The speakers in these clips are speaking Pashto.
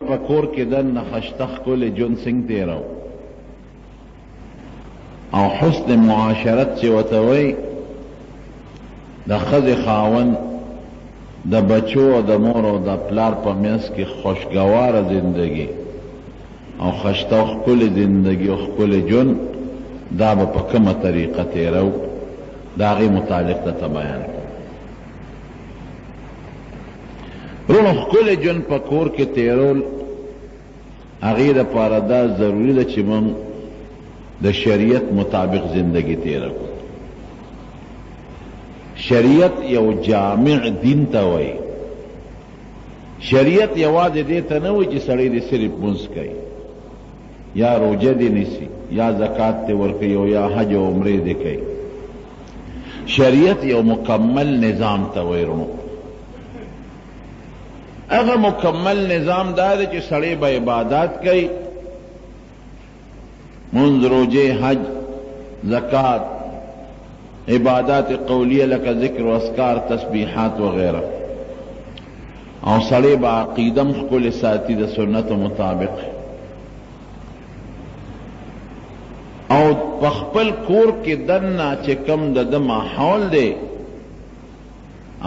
پکور کې دن خشتخ کل جون سنگ تیرو او حسن معاشرت چې وتوي د خځې خاون د بچو او د مور او د پلار په منځ کې خوشګواره زندگی او خشتخ کل زندگی او کل جون دا به په کومه طریقه تیرو دا غي متعلق ته بیان رونو کل جون په کور کې تیرول هغه د پاره دا ضروری ده چې موږ د شریعت مطابق زندگی تیرو شریعت یو جامع دین ته وایي شریعت یوازې دې ته نه وایي چې سړی دې صرف مونځ کوي یا روزه دې نیسي یا زکات دې ورکوي او یا حج او عمرې دې کوي شریعت یو مکمل نظام ته وایي رونو هغه مکمل نظام دا دی چې سړی به عبادات کوي منځ روزه حج زکات عبادات قولیه لکه ذکر و اذکار تسبیحات وغیرہ او سړی به عقیده خپل ساتي د سنت مطابق او په خپل کور کې دنه چې کم د ماحول دی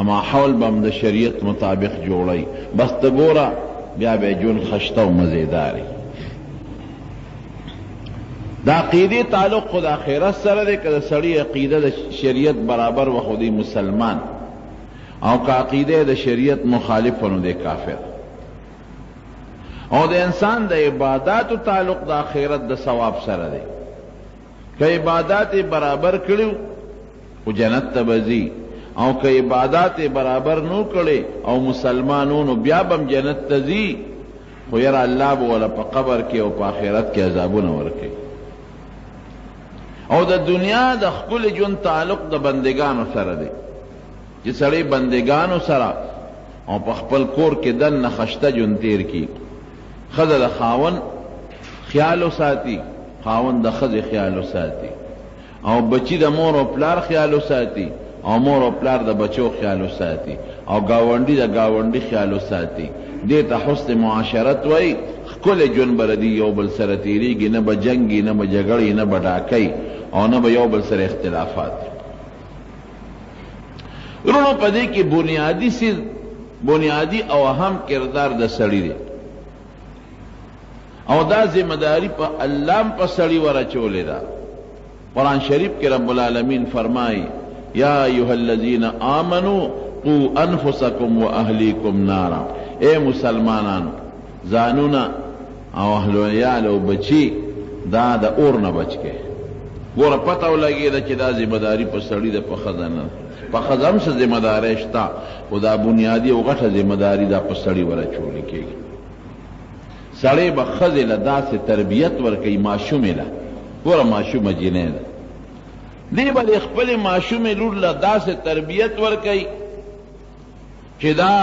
اما حول بم د شریعت مطابق جوړی بس ته ګوره بیا به جون خشته او مزیداری دا عقیده تعلق خود آخرت سره دی که د سړي عقیده د شریعت برابر و خودی مسلمان او که عقیده د شریعت مخالف نو دی کافر او د انسان د عباداتو تعلق د آخرت د ثواب سره دی که عبادات برابر کړو او جنت ته بځي او که عبادات برابر نو کړي او مسلمانونو بیا بم جنت ته ځي خو یاره الله به ولا په قبر کې او په آخرت کې عذابونه ورکوي او د دنیا د خپل جون تعلق د بندگانو سره دی چې سړی بندگانو سره او په خپل کور کې دنه خشته جون تیر کی ښځه د خاون خیال ساتي خاون د ښځې خیال ساتي او بچی د مور او پلار خیال ساتي او مور او پلار د بچو خیال ساتي او گاونډي د گاونډي خیال ساتي دې ته حسن معاشرت وای خپل جون بردی یو بل سره تیریږي نه به جنگي نه به جګړې نه به ډاکۍ او نه به یو بل سره اختلافات ورونو په دې کې بنیادی او اهم کردار د سړي دی او دا ذمہ داری په الله په سړي ورچولې ده قرآن شریف کې رب العالمین فرمایي یا ایها الذین آمنوا قوا انفسکم واهلیکم نارا اے مسلمانانو ځانونه او اهل عیال او بچی دا د اور نه بچ کې ګوره پته ولګېده چې دا ذمہ داری په سړي ده په ښځه نه په ښځه هم څه ذمہ داری شته خو دا بنیادي او غټه ذمہ داری دا په سړي ورچولې کېږي سړی به ښځې له داسې تربیت ورکوي ماشومې له ګوره ماشومه جینۍ ده دی به د خپلې ماشومې لور له داسې تربیت ورکوي چې دا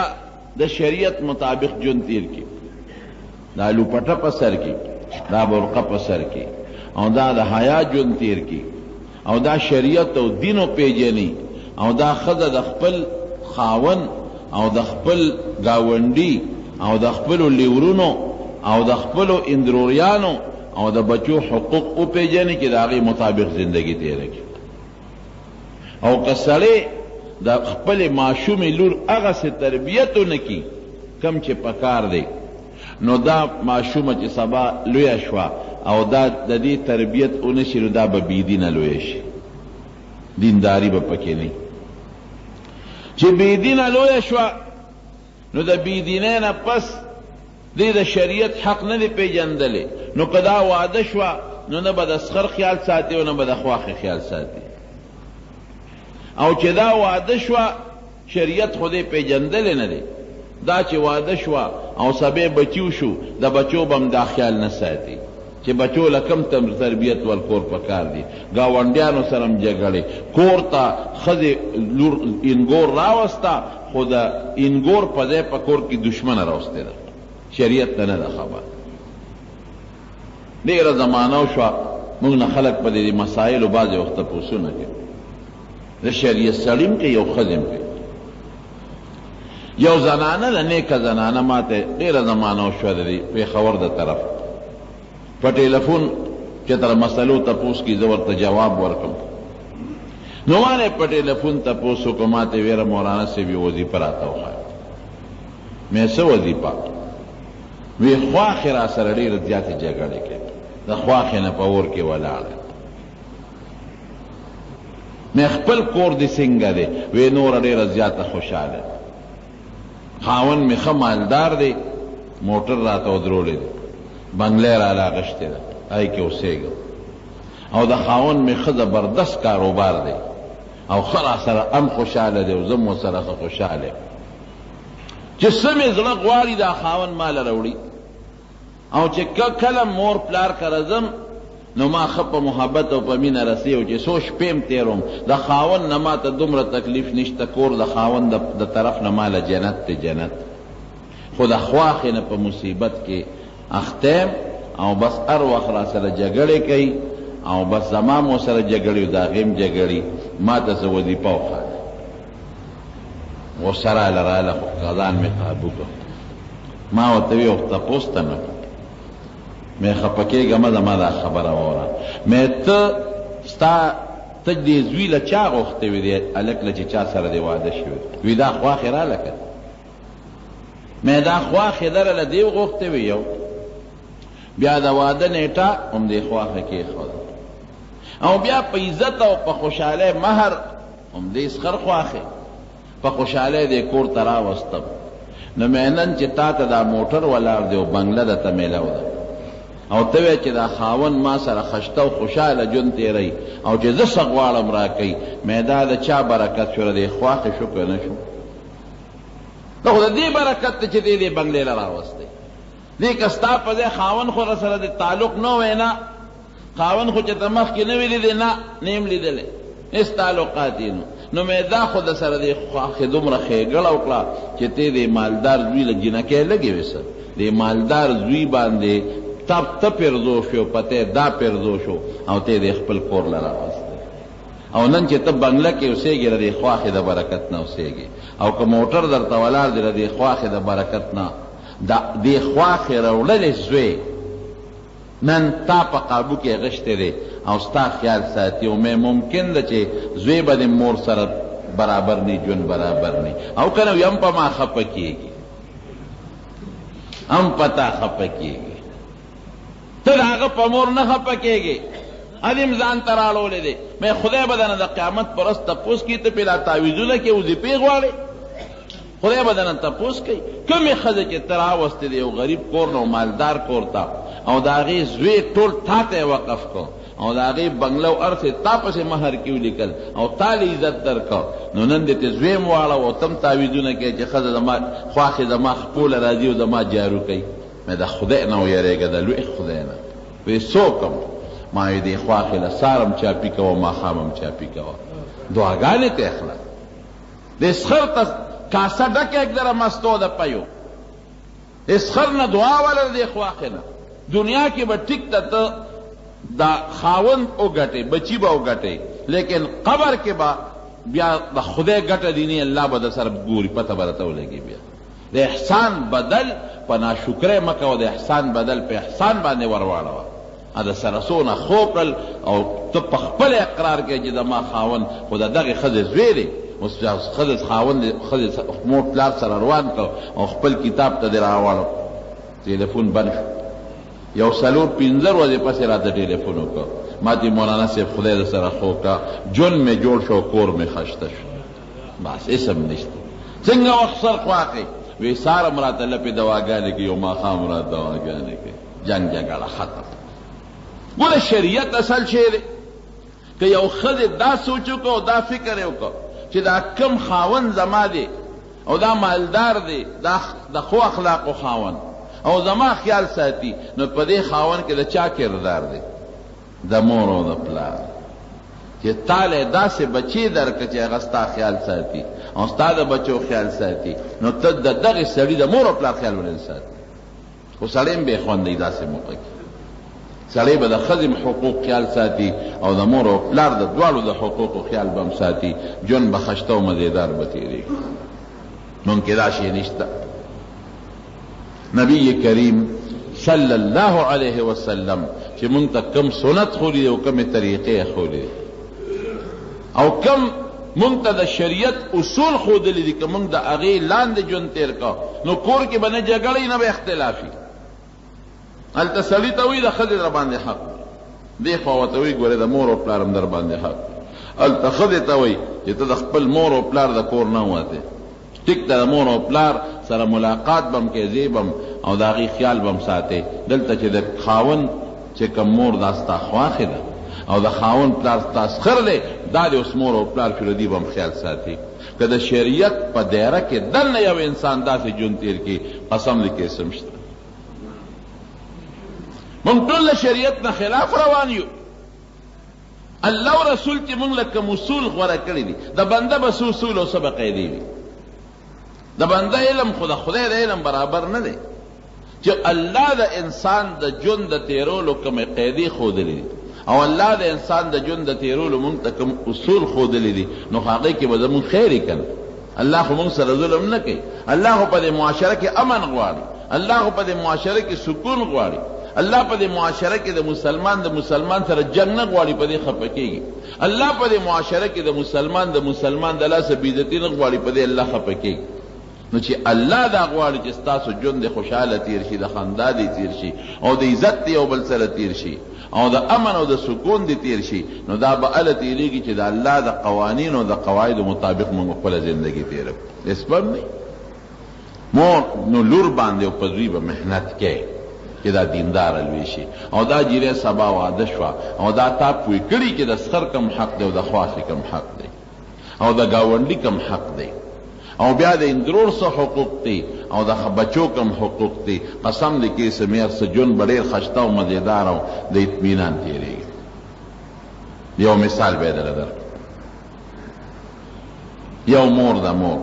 د شریعت مطابق جون تیر کی دا لوپټه په سر کی دا برقه په سر کی او دا د حیا جون تیر کی او دا شریعت او دینو پیژني او دا ښځه د خپل خاون او د خپل گاونډي او د خپلو لیورونو او د خپلو اندروریانو او د بچو حقوق او پیژني چې د هغې مطابق زندگی تیره کی او که سړی د خپل معشومې لور هغسې تربیت ونه کي کم چې پکار دی نو دا معشومه چې سبا لویه شوه او دا د دې تربیت ونه شي نو دا به بېدینه لویه شي دینداري به پکې نه چې بېدینه لویه شوه نو د بېدینۍ نه پس دې د شریعت حق نه دی پیژندلی نو که دا واده شوه نو نه به د سخر خیال ساتي او نه به د خواښې خیال ساتي او چې دا واده شوه شریعت خو دې پیژندلی نه دی دا چې واده شوه او سبې بچیو شو د بچو به هم دا خیال نه ساتي چې بچو له کم تربیت ورکور پکار دی ګاونډیانو سره هم جګړې کور ته ښځې لور انګور راوسته خو د انګور په ځای په کور کې دشمنه راوستې ده شریعت ته نه ده خبر ډېره زمانه وشوه موږ نه خلک په دې مسایلو بعضې وخته پوښتنه کوي د شریعت سړی هم کوي او ښځې هم کوي یو زنانه د نیکه زنانه ماته ډېره زمانه وشوه د دې پېښور د طرف په ټیلیفون چې تر مسلو تپوس کي زه ورته جواب ورکړم نو ما نه په ټیلیفون تپوس وکړو ماته ویره مولانا صاحب یو وظیفه راته وښایه مې څه وظیفه وی خواښې را سره ډېره زیاتې جګړې کوي د خواښې نه په اور کې ولاړه مې خپل کور دې څنګه دی وی نوره ډېره زیاته خوشحاله خاوند مې ښه مالدار دی موټر راته ودرولی دی بنګلی راله اغوښتې ده هغې کې اوسېږم او د خاوند مې ښه زبردست کاروبار دی او ښه را سره هم خوشحاله دی او زه م ورسره ښه خوشحاله یم چې څه مې زړه غواړي دا خاوند ماله راوړي او چې کله مور پلار کره ځم نو ما ښه په محبت او په مینه رسي او چې څو شپې م تېروم د خاوند نه ما ته دومره تکلیف نشته کور د خاوند د طرف نه ماله جنت دی جنت خو د خواښې نه په مصیبت کې اخته او بس هر وخت را سره جګړې کوي او بس زما مو سره جګړې او د هغې م جګړې ما ته څه وظیفه وښایه غصه راله راله خو ځان مې قابو کړ ما ورته وی تپوس ته نه مې خفه کېږم زما دا خبره واوره مې ته دې زوی له چا غوښتې وي دې هلک له چې چا سره دې واده شوی وي دا خواښې راله که مې دا خواښې دره له دې وغوښتې وي یو بیا د واده نیټه هم دې خواښه کېښوده او بیا په عزت او په خوشحالۍ مهر هم دې سخر خواښې په خوشحالۍ دې کور ته راوستم نو مې نن چې تا ته دا موټر ولاړ دی او بنګله درته میلاو ده او ته وایې چې دا خاوند ما سره خشته او خوشحاله ژوند تېروي او چې زه څه غواړم راکوي مې دا د چا برکت شو د دې خواښې شو که نه شو دا خو د دې برکت دی چې دې بنګلې له راوستی دې که ستا په ځای خاوند خو را سره د تعلق نه وی نه خاوند خو چې ته مخکې نه وي لیدې نه نیم لیدلی هېڅ تعلقات یې نو مې دا خو د سره دې خواښې دومره ښېګړه وکړه چې ته دې مالدار زوی له جینکۍ لږې ویسه دې مالدار زوی باندې ته پیرزو شو پته دا پیرزو شو او ته دې خپل کور له راوستی او نن چې ته بنګله کې اوسېږې د دې خواښې د برکت نه اوسېږې او که موټر درته ولاړ دی د دې خواښې د برکت نه دې خواښې راوړلې زوی نن تا په قابو کې اغوښتی دی او ستا خیال ساتي او مې ممکن ده چې زوی به د مور سره برابر نه ژوند برابر نه او که نه وي هم په ما خفه کېږي هم په تا خفه کېږي ته د هغه په مور نه خفه کېږې ادیم ځان ته راړولی دی مې خدای به دنه د قیامت په ورځ تپوس کوي ته پې دا تعویذونه کې وظیفې غواړې خدای به دنه تپوس کوي کومې ښځې چې ته راوستې دی یو غریب کور نه او مالدار کور ته او د هغې زوی ټول تا ته یې وقف کړ او د هغې بنګله او هر څه تا پسې مهر کې ولیکل او تا له عزت درکړ نو نن دې ته زوی م واړه او ته م تعویذونه کوې چې ښځه زما خواښې زما خپوله راځي او زما جارو کوي مې د خدای نه ویرېږه د لوی خدای نه وی څوکم ما یې دې خواښې له سارم چاپي کوه ماښام هم چاپي کوه دعاګانې ته اخله د سخر ته کاسه ډکه اکدره مستو د پیو د سخر نه دعا ولر دې خواښې نه دنیا کې به ټیک ته ته دا خاوند وګټې بچي به وګټې لیکن قبر کې به بیا د خدای ګټه دیني الله به در سره ګوري پته به راته ولګي بیا د احسان بدل په ناشکرۍ مه کوه د احسان بدل په احسان باندې ورواړوه د سره څونه خوب کړل او ته په خپل اقرار کوې چې زما خاوند خو د دغې ښځې زوی دی اوس ښځې خاوند ښځې مور پلار سره روان کړ او خپل کتاب ته دې راوړو ټلیفون بند شو یو 4-5 ورځې پسې راته ټلیفون وکړ ما دې مولانا صاحب خدای د سره خو کا ژوند مې جوړ شو کور مې خشته شو بس اسم نشته څنګه وخت سر خواښې وی ساره م راته لپې دواګانې کوي او ماښام م راته دواګانې کوي جنګ جګړه ختم ګوره شریعت اصل شی دی که یو ښځې دا سوچ وکړو او دا فکر یې وکړو چې دا کم خاوند زما دی او دا مالدار دی دا د ښو اخلاقو خاوند او زما خیال ساتي نو په دې خاوند کې د چا کردار دی د مور او د پلار چې تاله داسې بچی درکړه چې هغه ستا خیال ساتي او ستا د بچو خیال ساتي نو ته د دغې سړي د مور او پلار خیال ولې ساتي خو سړی هم بې خوندی داسې موقع کې سړی به د ښځې حقوق خیال ساتي او د مور او پلار د دواړو د حقوقو خیال به هم ساتي ژوند به خشته او مزېدار به تېرېږي مونږ کې دا شی نشته. نبی کریم صلی الله علیه وسلم چې مونږ ته کم سنت خوري او کم طریقې خوري او کم مونږ ته د شریعت اصول خودلی دي که مونږ د هغې لاندې ژوند تیر کا نو کور کې به نه جګړې نه به اختلافي. هلته سړي ته وایي د ښځې در باندې حق دې خوا ورته وایي ګورې د مور او پلار هم در باندې حق. هلته ښځې ته وایي چې ته د خپل مور او پلار د کور نه ووتې. ټیک ده د مور او پلار سره ملاقات به هم کوې زیب هم او د هغې خیال به هم ساتې. دلته چې د خاوند چې کوم مور دا ستا خواښې ده او د خاوند پلار ستا سخر دی دا د اوس مور او پلار چې د دې به هم خیال ساتي. که د شریعت په دایره کې دننه یو انسان داسې ژوند تېر کړي قسم دې قسم شته. مونږ ټول د شریعت نه خلاف روان یو. الله او رسول چې مونږ له کوم اصول غوره کړي دي د بنده به څه اصول او څه به قاعدې وي. د بنده علم خو د خدای د علم برابر نه دی چې الله د انسان د ژوند د تېرولو کومې قاعدې ښودلې دي او الله د انسان د ژوند د تېرولو مونږ ته کوم اصول ښودلې دي نو هغې کې به زمونږ خیر یې که نه. الله خو مونږ سره ظلم نه کوي. الله خو په دې معاشره کې امن غواړي. الله خو په دې معاشره کې سکون غواړي. الله په دې معاشره کې د مسلمان سره جنګ نه غواړي په دې خفه کېږي. الله په دې معاشره کې د مسلمان د لاسه بېعزتي نه غواړي په دې الله خفه کېږي. نو چې الله دا غواړي چې ستاسو ژوند دې خوشحاله تیر شي د خندا دې تیر شي او د عزت دې یو بل سره تیر شي او د امن او د سکون دې تیر شي نو دا به هله تېرېږي چې د الله د قوانینو د قواعدو مطابق موږ خپله زندګي تېره کړو. اسبب نه مور نو لور باندې او په زوی به محنت کوي چې دا دینداره لوی شي او دا جیره سبا واده شوه او دا تا پوی کړي چې د سخر کم حق دی او د خواښې کم حق دی او د ګاونډي کم حق دی او بیا د اندرور څه حقوق دی او د بچو کم حقوق دی. قسم دی کې سمیر څه ژوند به ډېر خشته او مزېدار او د اطمینان تېرېږي. یو مثال به یې درله درکړم. یو مور د مور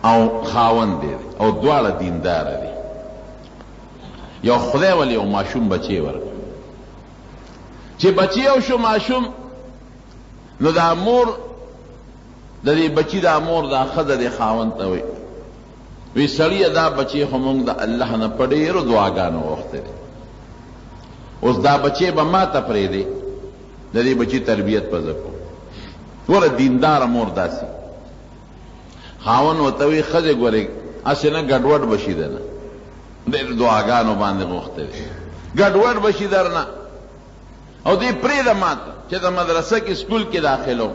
او خاوند دی او دواړه دینداره دي. یو خدای ول یو ماشوم بچی ورکړ چې بچی یو شو ماشوم نو دا مور د دې بچی دا مور دا ښځه د خاوند ته وایي وی سړیه دا بچی خو موږ د الله نه په ډېرو دعاګانو غوښتی دی اوس دا بچی به ما ته پرېږدې د دې بچی تربیت به زه کوم. ګوره دینداره مور داسې خاوند ورته وایي ښځې ګورې هسې نه ګډوډ به شي دنه ډېر دعاګانو باندې غوښتی دی ګډوډ به شي درنه او دې پرېږده ما ته چې د مدرسه کې سکول کې داخلوم.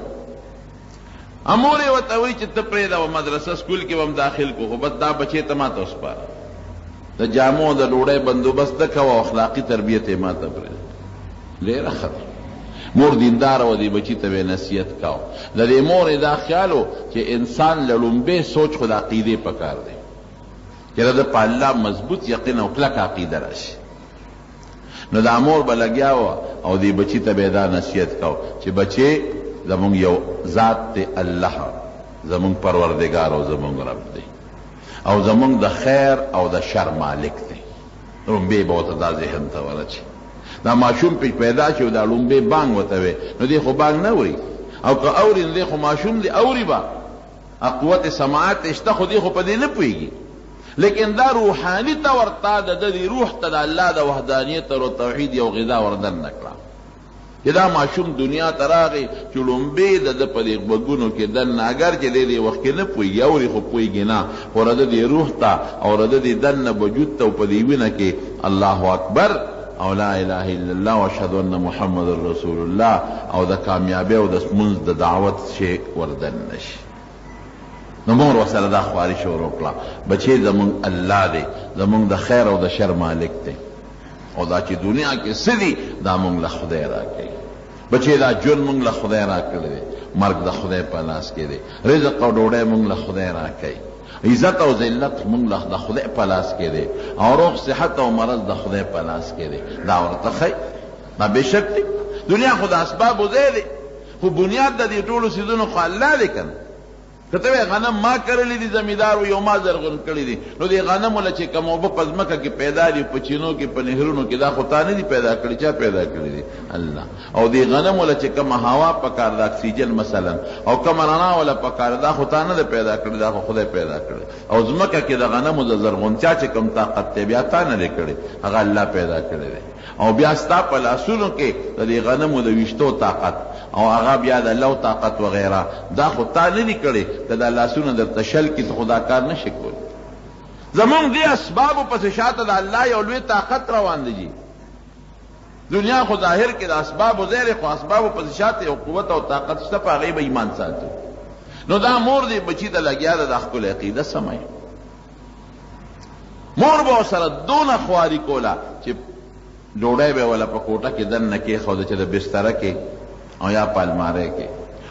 امور یې ورته وایي چې ته پرېږده و مدرسه سکول کې به هم داخل کو خو بس دا بچی ته ما ته وسپاره د جامو د ډوډۍ بندوبست نه کوه او اخلاقي تربیت یې ما ته پرېږده. ډېره خطر مور دینداره و دې بچي ته به نصیحت کوه. د دې مور یې دا خیال و چې انسان له لومبې سوچ خو د عقیدې په کار دی چې د په الله مضبوط یقین او کلک عقیده راشي. نو دا مور به لګیا وه او دې بچي ته به دا نصیحت کوه چې بچې زمونږ یو ذات دی الله زمونږ پروردگار او زمونږ رب دی او زمونږ د خیر او د شر مالک دی. لومبې به ورته دا ذهن ته ورچي. دا ماشوم پې پیدا شي او دا لومبې بانګ ورته وی نو دی خو بانګ نه اوري او که اوري نو دی خو ماشوم دی اوري به قوت سماعت شته خو دی خو په دې نه پوهېږي لیکن دا روحاني ته ورته د دې روح ته د الله د وحدانیت او توحید یو غذا وردننه کړه چې دا ماشوم دنیا ته راغی چې لومبې د ده په دې غوږونو کې دننه اگر چې دی دې وخت کې نه پوهېږي اوري خو پوهېږي نه خو د دې روح ته او د دې دننه وجود ته او په دې وینه کې الله اکبر او لا اله الا الله واشهد ان محمد رسول الله او د کامیابی او د منځ د دعوت شی وردننه شي. نو مور ورسره دا خواري شروع کړه بچی زمونږ الله دی زمونږ د خیر او د شر مالک دی او دا چې دنیا کې څه دي دا مونږ له خدای راکوي. بچی دا ژوند مونږ له خدای راکړی دی مرګ د خدای په لاس کې دی رزق او ډوډۍ مونږ له خدای راکوي عزت او ذلت مونږ له د خدای په لاس کې دی او روغ صحت او مرض د خدای په لاس کې دی. دا ورته ښایي دا بېشک دی دنیا خو د اسبابو ځای دی خو بنیاد د دې ټولو څیزونو خو الله دی که نه کته غنم ما کړلې دي زمیدار یو ما زرغون کړی دي نو دې غنم ول چې کوم وب پزمکه کې پیدا دي په چینو کې په نهرونو کې دا خو تا نه دي پیدا کړی چا پیدا کړی دي الله او دې غنم ول چې کوم هوا پکار د اکسیجن مثلا او کوم رڼا ول پکار دا خو تا نه پیدا کړی دا خو خدای پیدا کړی او زمکه کې د غنمو د زرغونتیا چې کوم طاقت ته بیا تا نه کړی هغه الله پیدا کړی دی او بیا ستا په لاسونو کې د دې غنمو د ویشتو طاقت او هغه بیا د لو طاقت وغیرہ دا خو تا نه دي کړی که دا لاسونه درته شل کړي ته خو دا کار نشي کولی زمونږ دې اسبابو پسې شاته د الله یو لوی طاقت روان دی جي دنیا خو ظاهر کې د اسبابو زیر خو اسبابو پسې شاته یو قوت او طاقت شته په هغې به ایمان ساتو نو دا مور دې بچي ته لګیا ده د خپل عقیده سموي مور به ورسره دونه خواري کوله چې ډوډۍ به وله په کوټه کې دننه کېښوده چې د بستره کې او یا په المارۍ کې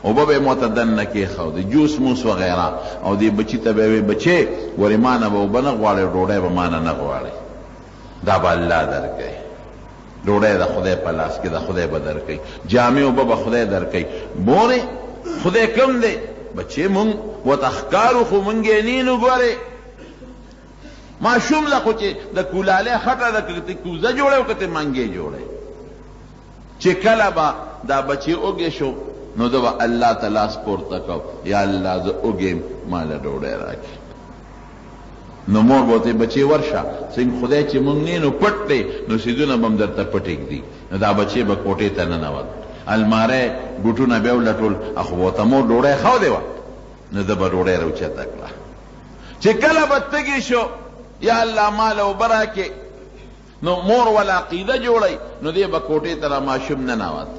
اوبه به یې موته دننه کېښودې جوس موس وغیرہ او دې بچي ته به یې بچې ورې ما نه به اوبه نه غواړې ډوډۍ به ما نه غواړې دا به الله درکوي ډوډۍ د خدای په لاس کې د خدای به درکوي جامې اوبه به خدای درکوي مورې خدای کم دی بچې مونږ ورته ښکارو خو مونږ یې نینو ګورې ماشوم له خو چې د کولالۍ خټه ده که ته کوزه جوړی او که ته منګې جوړی چې کله به دا بچې اوږې شو نو ده به الله ته لاس پورته کو یا الله زه اوږې ما له ډوډۍ راکړي نو مور به ورته بچې ورشه څنګه خدای چې مونږ نه نو پټ دی نو سیدونه به هم درته پټ ږدي نو دا بچې به کوټې ته ننوت الماری بوټونه به یې ولټول خو ورته مور ډوډۍ ښودې وه نو ده به ډوډۍ راوچته کړه چې کله به تږي شو یا الله مال اوبه راکې نو مور ولا عقیده جوړی نو دې به کوټې ته را ماشوم ننوت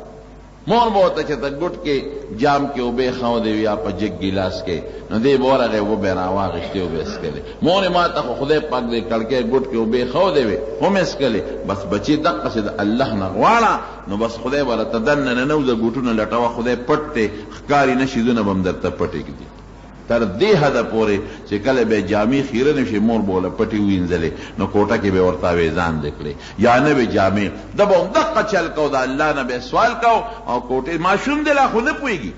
مور به ورته چې ته ګوټ کې جام کې اوبه ښودې وي یا په جګ ګیلاس کې نو دې به ورغې اوبه به یې راواغېستې اوبه یې څښلې مورې ما ته خو خدای پاک دې کړکۍ ګوټ کې اوبه یې ښودې وې هم یې څښلې بس بچې دقسې د الله نه غواړه نو بس خدای به راته دننه ننوځه ګوټونه لټوه خدای پټ دی ښکاري نه شیدونه به هم درته پټې ږدي تر دې حده پورې چې کله به جامې خیره نشي مور به وله پټې وینځلې نو کوټه کې به ورته ویزان دی کړې یا نه به جامې ده به هم دقه چل کو د الله نه به سوال کو او کوټې ماشوم دی لا خو نه پوهېږي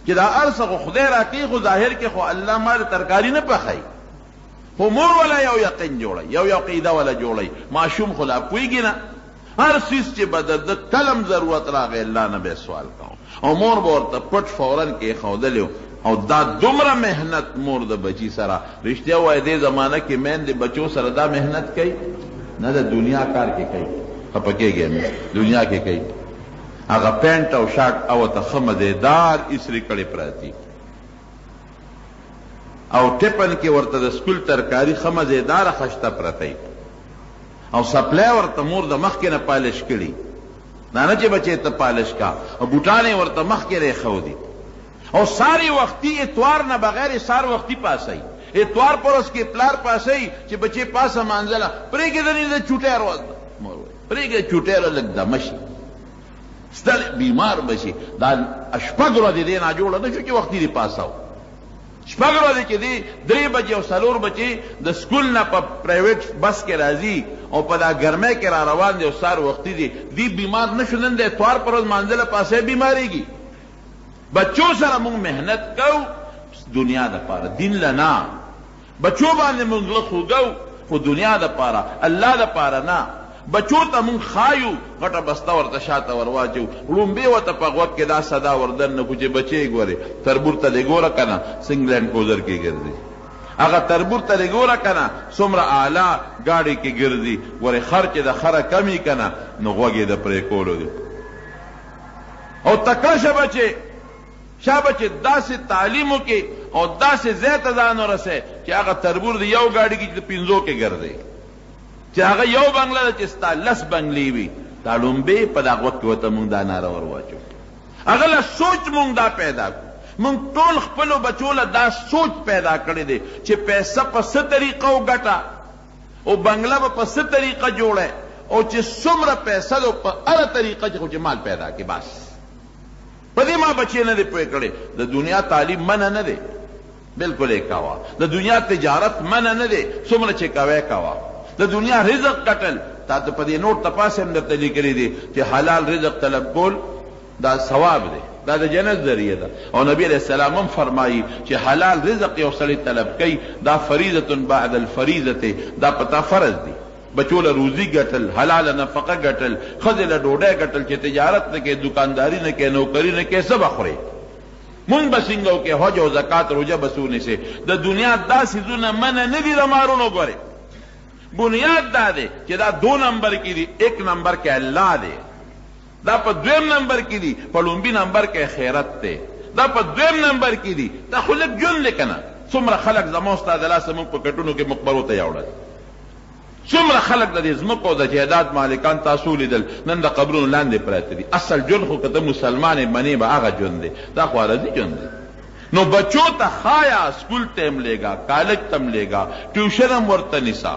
چې دا هر څه خو خدای راکوي خو ظاهر کې خو الله ما د ترکاري نه پخوي خو مور وله یو یقین جوړی یو عقیده وله جوړی ماشوم خو لا پوهېږي نه هر څیز چې به د کلم ضرورت راغی الله نه به سوال کو او مور به ورته پټ فورا کېښودلی او دا دومره محنت مور د بچی سره رښتیا وایي دې زمانه کې میندې بچو سره دا محنت کوي نه د دنیا کار کې کوي خفه کېږي دنیا کې کوي هغه پینټ او شارټ او ته ښه مزېدار ایسري کړې پراتي او ټپن کې ورته د سکول ترکاري ښه مزېداره خشته پرتی او سپلی ورته مور د مخکې نه پالش کړي دا نه چې بچې ته پالش کا او بوټان یې ورته مخکې ریښودي او ساری وقتی اتوار نه بغیر سار وقتی پاسای اتوار پرس کې پلار پاسای چې بچې پاسه مانځله پرېږدې دنې د چوټی روز پرېږدې چوټی را لږ دمه شي ستل بیمار بشي دا شپږ ورځې دې ناجوړه نه شو چې وختي دې پاساو شپږ ورځې چې دې 3 بجې او 4 بجې د سکول نه په پرایویټ بس کې راځي او په دا ګرمۍ کې را روان دي او سار وختي دې بیمار نه شو نن د اتوار پر ورځ مانځله پاسه بیماریږي بچو سره مونږ محنت کو دنیا د پاره دین لنا بچو باندې مونږ زړه خوږو خو دنیا د پاره الله د پاره نه بچو ته مونږ خایو غټه بسته ورته شاته ورواچو ړومبې ورته په غوږ کې دا صدا وردن نه کو چې بچې ګورې تربور ته دې ګوره که نه سنګلینډ کوزر کې ګرځي هغه تربور ته دې ګوره که نه څومره اعلی ګاډۍ کې ګرځي ورې خر چې د خره کمي که نه نو غوږ یې د پرېکولو دی او تکړه شه بچې شابه چې داسې تعلیمو کې او داسې ځای ته ځان ورسئ چې هغه تربور د یو ګاډي کې چې د 5 کې ګرځئ چې هغه یو بنګله ده چې ستا 10 بنګلې وي دا لومبې په دغه وخت کې ورته مونږ دا ناره ور واچو هغه له سوچ مونږ دا پیدا کړو مونږ ټول خپلو بچو له دا سوچ پیدا کړی دی چې پیسه په څه طریقه وګټه او بنګله به په څه طریقه جوړه او چې څومره پیسه ده په هره طریقه چې خو چې مال پیدا کړي بس په دې ما بچې نه دی پوه کړی د دنیا تعلیم منع نه دی بالکل یې کوه د دنیا تجارت منع نه دی څومره چې کوی کوه د دنیا رزق کټل تا ته په دې نوټ تپاس هم درته لیکلی دی چې حلال رزق طلب کول دا ثواب دی، دا د جنت ذریعہ ده. او نبی علیہ السلام هم فرمایي چې حلال رزق یو سړی طلب کوي دا فریضه بعد الفریضه، دا پتا فرض دی. بچوله روزی ګټل، حلال نفقه ګټل، ښځې له ډوډۍ ګټل، چې تجارت نه کوي، دکانداري نه کوي، نوکري نه کوي، څه به خوري؟ مونږ به څنګه وکړو؟ حج او زکات روژه به څه ونیسئ؟ د دنیا دا څیزونه منع نه دي د مارونو. ګورئ بنیاد دا دی چې دا 2 نمبر کې دي. 1 نمبر کې الله دی، دا په 2 نمبر کې دي، په لومبي نمبر کې خیرت دی، دا په 2 نمبر کې دي. دا خو لږ ژوند دی که نه؟ څومره خلک زما استاد د لاسه مونږ په کټونو کې مقبرو ته یوړل، څومره خلک د دې ځمکو او د جایداد مالکان تاسو لیدل نن د قبرونو لاندې پراته دي. اصل ژوند خو که ته مسلمان یې منې به هغه ژوند دی، دا خو عرضي ژوند دی. نو بچو ته ښایا سکول ته هم لیږه، کالج ته هم لیږه، ټیوشن هم ورته نیسه،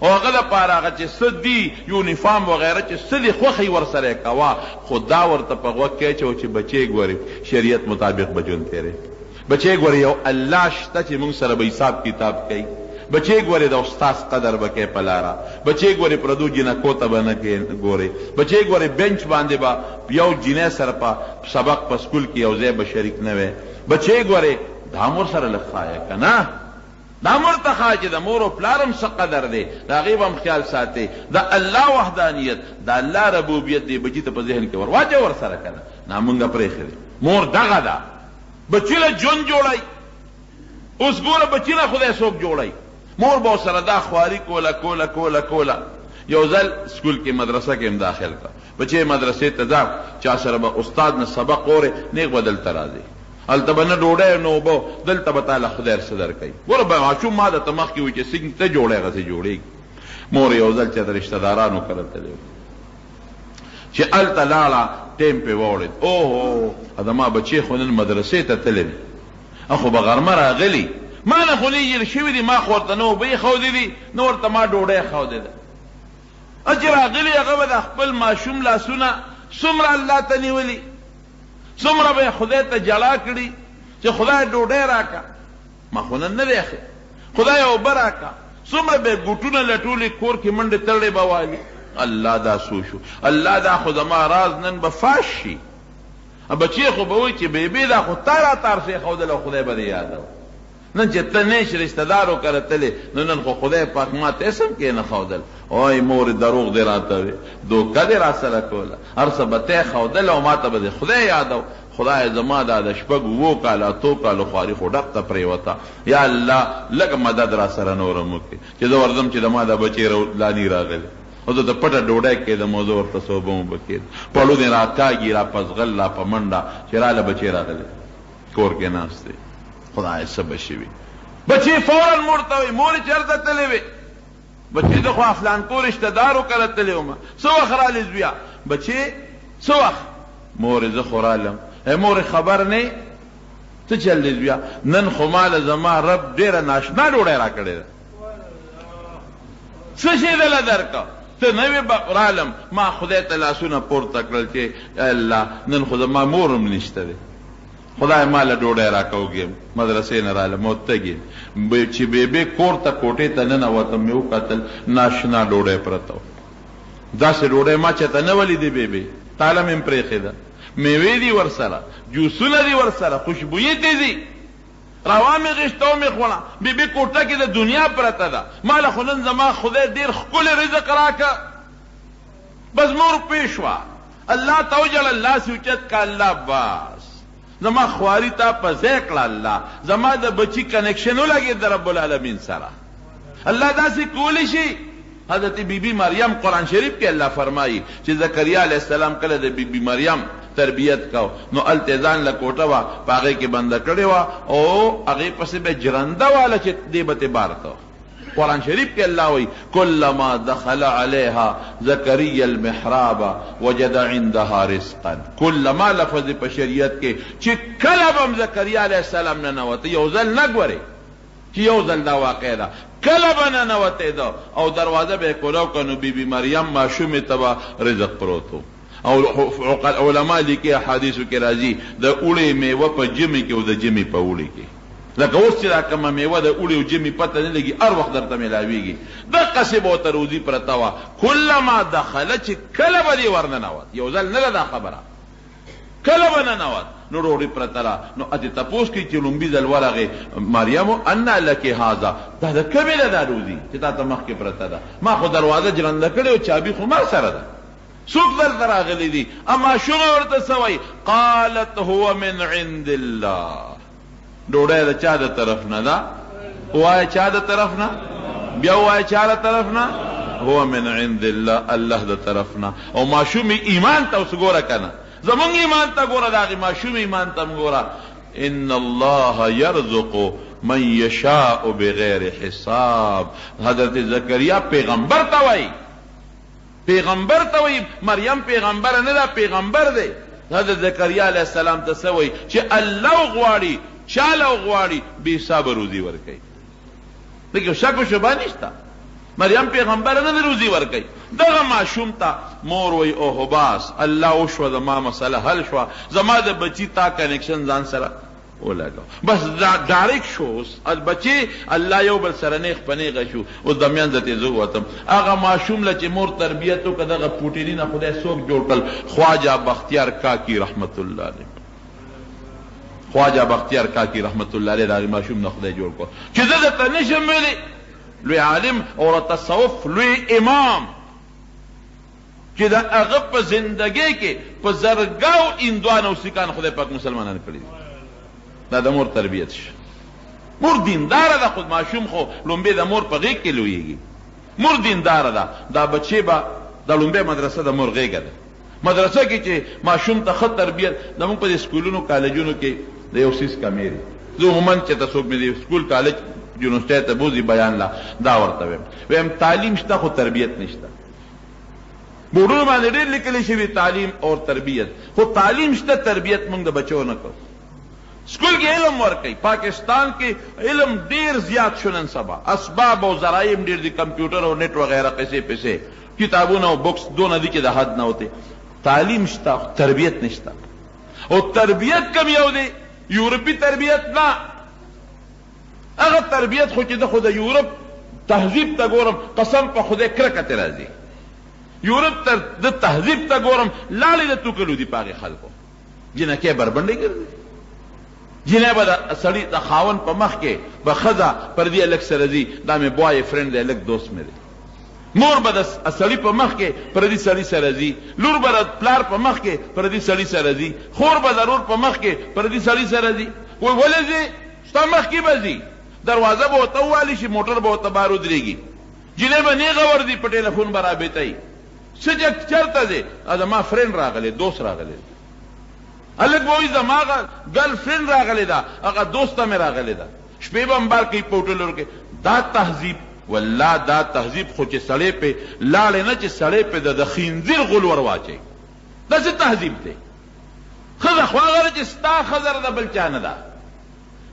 او هغه دپاره هغه چې څه دي یونیفارم وغیره چې څه دي خوښې ورسره یې کوه، خو دا ورته په غوږ کې اچوه چې بچې ګورې شریعت مطابق به ژوند تېرې، بچې ګورې یو الله شته چې موږ سره به حساب کتاب کوي، بچې ګورې د استاذ قدر به کوې په لاره، بچې ګورې پردو جنکو ته به نه ګورې، بچې ګورې بینچ باندې به یو جنۍ سره په سبق په سکول کې یو ځای به شریک نه وی، بچې ګورې دا مور سره لږ ښایه که نه؟ دا مور ته ښایه چې د مور او پلار هم څه قدر دی، د هغې به هم خیال ساتې. د الله وحدانیت، د الله ربوبیت دی بچي ته په ذهن کې ورواچه ورسره که نه؟ نامونږه پرېښې دی. مور دغه ده، بچي له ژوند جوړی. اوس ګوره بچي نه خدای څوک جوړی، مور به ورسره دا خواري کوله کوله کوله کوله. یو ځل سکول کې مدرسه کې هم داخل کړه، بچې مدرسې ته ځه، چا سره به استاد نه سبق اورې، نیغ به دلته راځي، هلته به نه ډوډۍ نه اوبه، دلته به تاله خدای څه درکوي. ګوره ماشوم ما درته مخکې وایي چې څنګه ته جوړی هغسې جوړېږي. مور یو ځل چې د رشته دارانو کره تللی چې هلته لاړه، ټیم پې واوړېد، اوهو زما بچې خو نن مدرسې ته تللی دي، خو به غرمه راغلي، ما نه خو لیږل شوي دي، ما خو ورته نه اوبه ایښودې دي، نه ورته ما ډوډۍ ایښودې ده. چې راغلي هغه به د خپل ماشوم لاسونه څومره الله ته نیولي، څومره به یې خدای ته جړا کړي چې خدای ډوډۍ راکړه، ما خو نن نه دی اخی، خدای اوبه راکړه، څومره به یې ګوټونه لټولي، کور کې منډې تړې به والي. الله دا سو شو، الله دا خو زما راز نن به فاش شي. بچې خو به وایي چې بیبي دا خو تا را تار شي ښودل او خدای به دې یادوه. نن چې ته نه یې رشته دارو کره تلې، نو نن خو خدای پاک ما ته اسم کې نه ښودل. وای مور دروغ دې راته وې، دوکه دې را سره کوله، هر څه به ته یې ښودل او ما ته به دې خدای یادو. خدای زما دا د 6 کاله 8 کالو خواري خو ډک ته پرېوته. یا الله لږ مدد را سره نور هم وکړې چې زه ورځم چې د ما دا بچې لاني راغلې، او زه د پټه ډوډۍ کېدم او زه ورته صوبه مو به کېدم، پړو دې را کاږي، را پسغل، را په منډه چې راله بچې راغلې، کور کې ناست دی. خدای څه به شوي؟ بچې فوراً مور ته وایي مورې چېرته تللی وې؟ بچې زه خو افلانکو رشته دارو کره تللی وم. څه وخت رالې بیا؟ بچې څه وخت؟ مورې زه خو رالم. مورې خبر نه څه چل دی بیا؟ نن خو ماله زما رب ډېره ناشنا ډوډۍ را کړې ده. څه شی دله درکړه؟ ته نه وې رالم، ما خدای ته لاسونه پورته کړل چې الله نن خو زما مور هم نشته دی، خدای ماله ډوډۍ راکوږم، مدرسې نه رالم او تږې چې بیبي کور ته کوټې ته ننوتم، مې وکتل ناشنا ډوډۍ پرته وه. داسې ډوډۍ ما چېته نه ولیدې بیبي، تاله مې هم پرېښې ده، میوې دي ورسره، جوسونه دي ورسره، خوشبویي دي دي، روا مې غېشته او مې خوړه. بیبي کوټه کې د دنیا پرته ده، ماله خو نن زما خدای ډېر ښکلی رزق راکه. بس مور پوه شوه، الله ته وجړل، لاس یې اوچت که الله بس زما خواري تا په ځای کړه، الله زما د بچي کنیکشن ولګېد د رب العالمین سره. الله داسې کولی شي. حضرت بی بی مریم قرآن شریف کې الله فرمایي چې زکریا علیه السلام کله د بی بی مریم تربیت کو، نو هلته ځان له کوټه وه په هغې کې بنده کړې وه، او هغې پسې به جرنده واله چې دې به تې بار ته. قرآن شریف کې الله وایي کلما دخل علیها زکریا المحراب وجد عندها رزقا. کلما لفظ په شریعت کې چې کله به هم زکریا علیه السلام ننوته، یو ځل نه ګورې چې یو ځل دا واقع ده، کله به ننوتی ده او دروازه به یې کولو که نو بی بی مریم ماشومې ته به رزق پروت و. او علما لیکي احادیثو کې راځي د اوړې میوه په ژمي کې او د ژمي په اوړي کې، لکه اوس چې دا کومه میوه د اوړي او ژمي پته نه لګي، هر وخت درته میلاویږي. دقسې به ورته روزي پرته وه. کلما دخله چې کله به دې ورننوت، یو ځل نه ده دا خبره، کله به ننوت نو ډوډۍ پرته ده. نو اتې تپوس کوي چې لومبي ځل ورغې مریم انا لکې هذا، دا د کومې نه دا روزي چې تا ته مخکې پرته ده؟ ما خو دروازه جرنده کړې او چابي خو ما سره ده. څوک دلته راغلی دي؟ اما شغه ورته څه وایي؟ قالت هو من عند الله. ډوډۍ د چا د طرف نه ده؟ وایه چا د طرف نه؟ بیا وایه چا د طرف نه؟ هو من عند الله، الله د طرف نه. او ماشومې ایمان ته اوس ګوره که نه، زمونږ ایمان ته ګوره، د هغې ماشوم ایمان ته م ګوره. ان الله یرزق من یشاء بغیر حساب. حضرت زکریا پیغمبر ته وایي، پیغمبر ته وایي. مریم پیغمبر نه ده، پیغمبر دی. حضرت زکریا علیه السلام ته څه وایي؟ چې الله غواړي، چاله غواړي بې حسابه روزي ورکوي. دغه شک و شبهه نشته. مریم پیغمبر نه ده، روزي ورکوي. دغه ماشوم ته مور وایي اوهو باس الله وشوه، زما مسله حل شوه، زما د بچي تا کنیکشن ځان سره ولګو، بس ډایرکټ شو بچي الله یو بل سره نیغ په نیغه شو. اوس د میانځه ته زه ووتم، هغه ماشوم له چې مور تربیت وکړه، دغه پوټیني نه خدای څوک جوړ کړل؟ خواجه بختیار کاکی رحمت الله علیه. خواجه بختیار کاکی رحمت الله علیه د هغې ماشوم نه خدای جوړ کړ چې زه درته نشم ویلی. لوی عالم او تصوف لوی امام چې د هغه په زندګۍ کې په زرګاو هندوان او سیکان خدای پاک مسلمانان کړي دي. دا د مور تربیت شه. مور دینداره ده، خود ماشوم خو لومبې د مور په غېږ کې لویږي. مور دینداره ده. دا بچې به د لومبې مدرسه د مور غېږه ده. مدرسه کې چې ماشوم ته ښه تربیت، زموږ په دې سکولونو کالجونو کې د یو څیز کمی دی. زه عموماً چې ته څوک مې د سکول کالج یونیورسټۍ ته بوځي بیان لا دا ورته ویم تعلیم شته خو تربیت نشته. بورډونو باندې ډېر لیکلی شوي تعلیم او تربیت، خو تعلیم شته، تربیت موږ د بچو نه کوو. سکول کې علم ورکوي. پاکستان کې علم ډېر زیات شو نن سبا، اسباب او ذرایم ډېر دي، کمپیوټر او نیټ وغیره قصې پسې، کتابونه او بکس دونه دي چې د حد نه وتې. تعلیم شته، تربیت نشته. او تربیت کم یو دی؟ یورپي تربیت نه. هغه تربیت خو چې د خو د یورپ تهذیب ته ګورم، قسم په خدای کرکه ترې راځي. یورپ د تهذیب ته ګورم، لاړې د توکلو دي په هغې خلکو. جنکۍ بربنډې ګرځي. جنۍ به د سړي د خاوند په مخ کې به ښځه پر دې هلک سره ځي، دا مې بوای فرینډ دی، هلک دوست مې دی. مور به د سړي په مخ کې پر دې سړي سره ځي، لور به د پلار په مخ کې پر دې سړي سره ځي، خور به د رور په مخ کې پر دې سړي سره ځي. وایي ولې ځې؟ ستا مخ کې به ځي، دروازه به ورته ووالي شي، موټر به ورته بار ودرېږي، جنۍ به نیغه ورځي، په ټیلیفون به رابطوي. څه چېرته ځې؟ زما فرینډ راغلی، دوست راغلی. هلک به وایي زما هغه ګرل فرینډ راغلی ده، هغه دوسته مې راغلی ده. شپې به هم بار کوي په هوټلونو کې. دا تهذیب، والله دا تهذیب خو چې سړی پې لاړې نه، چې سړی پې د خنزیر غول ور واچوي. دا څه تهذیب دی؟ ښځه خو هغه ده چې ستا ښځه ده، بل چا نه ده.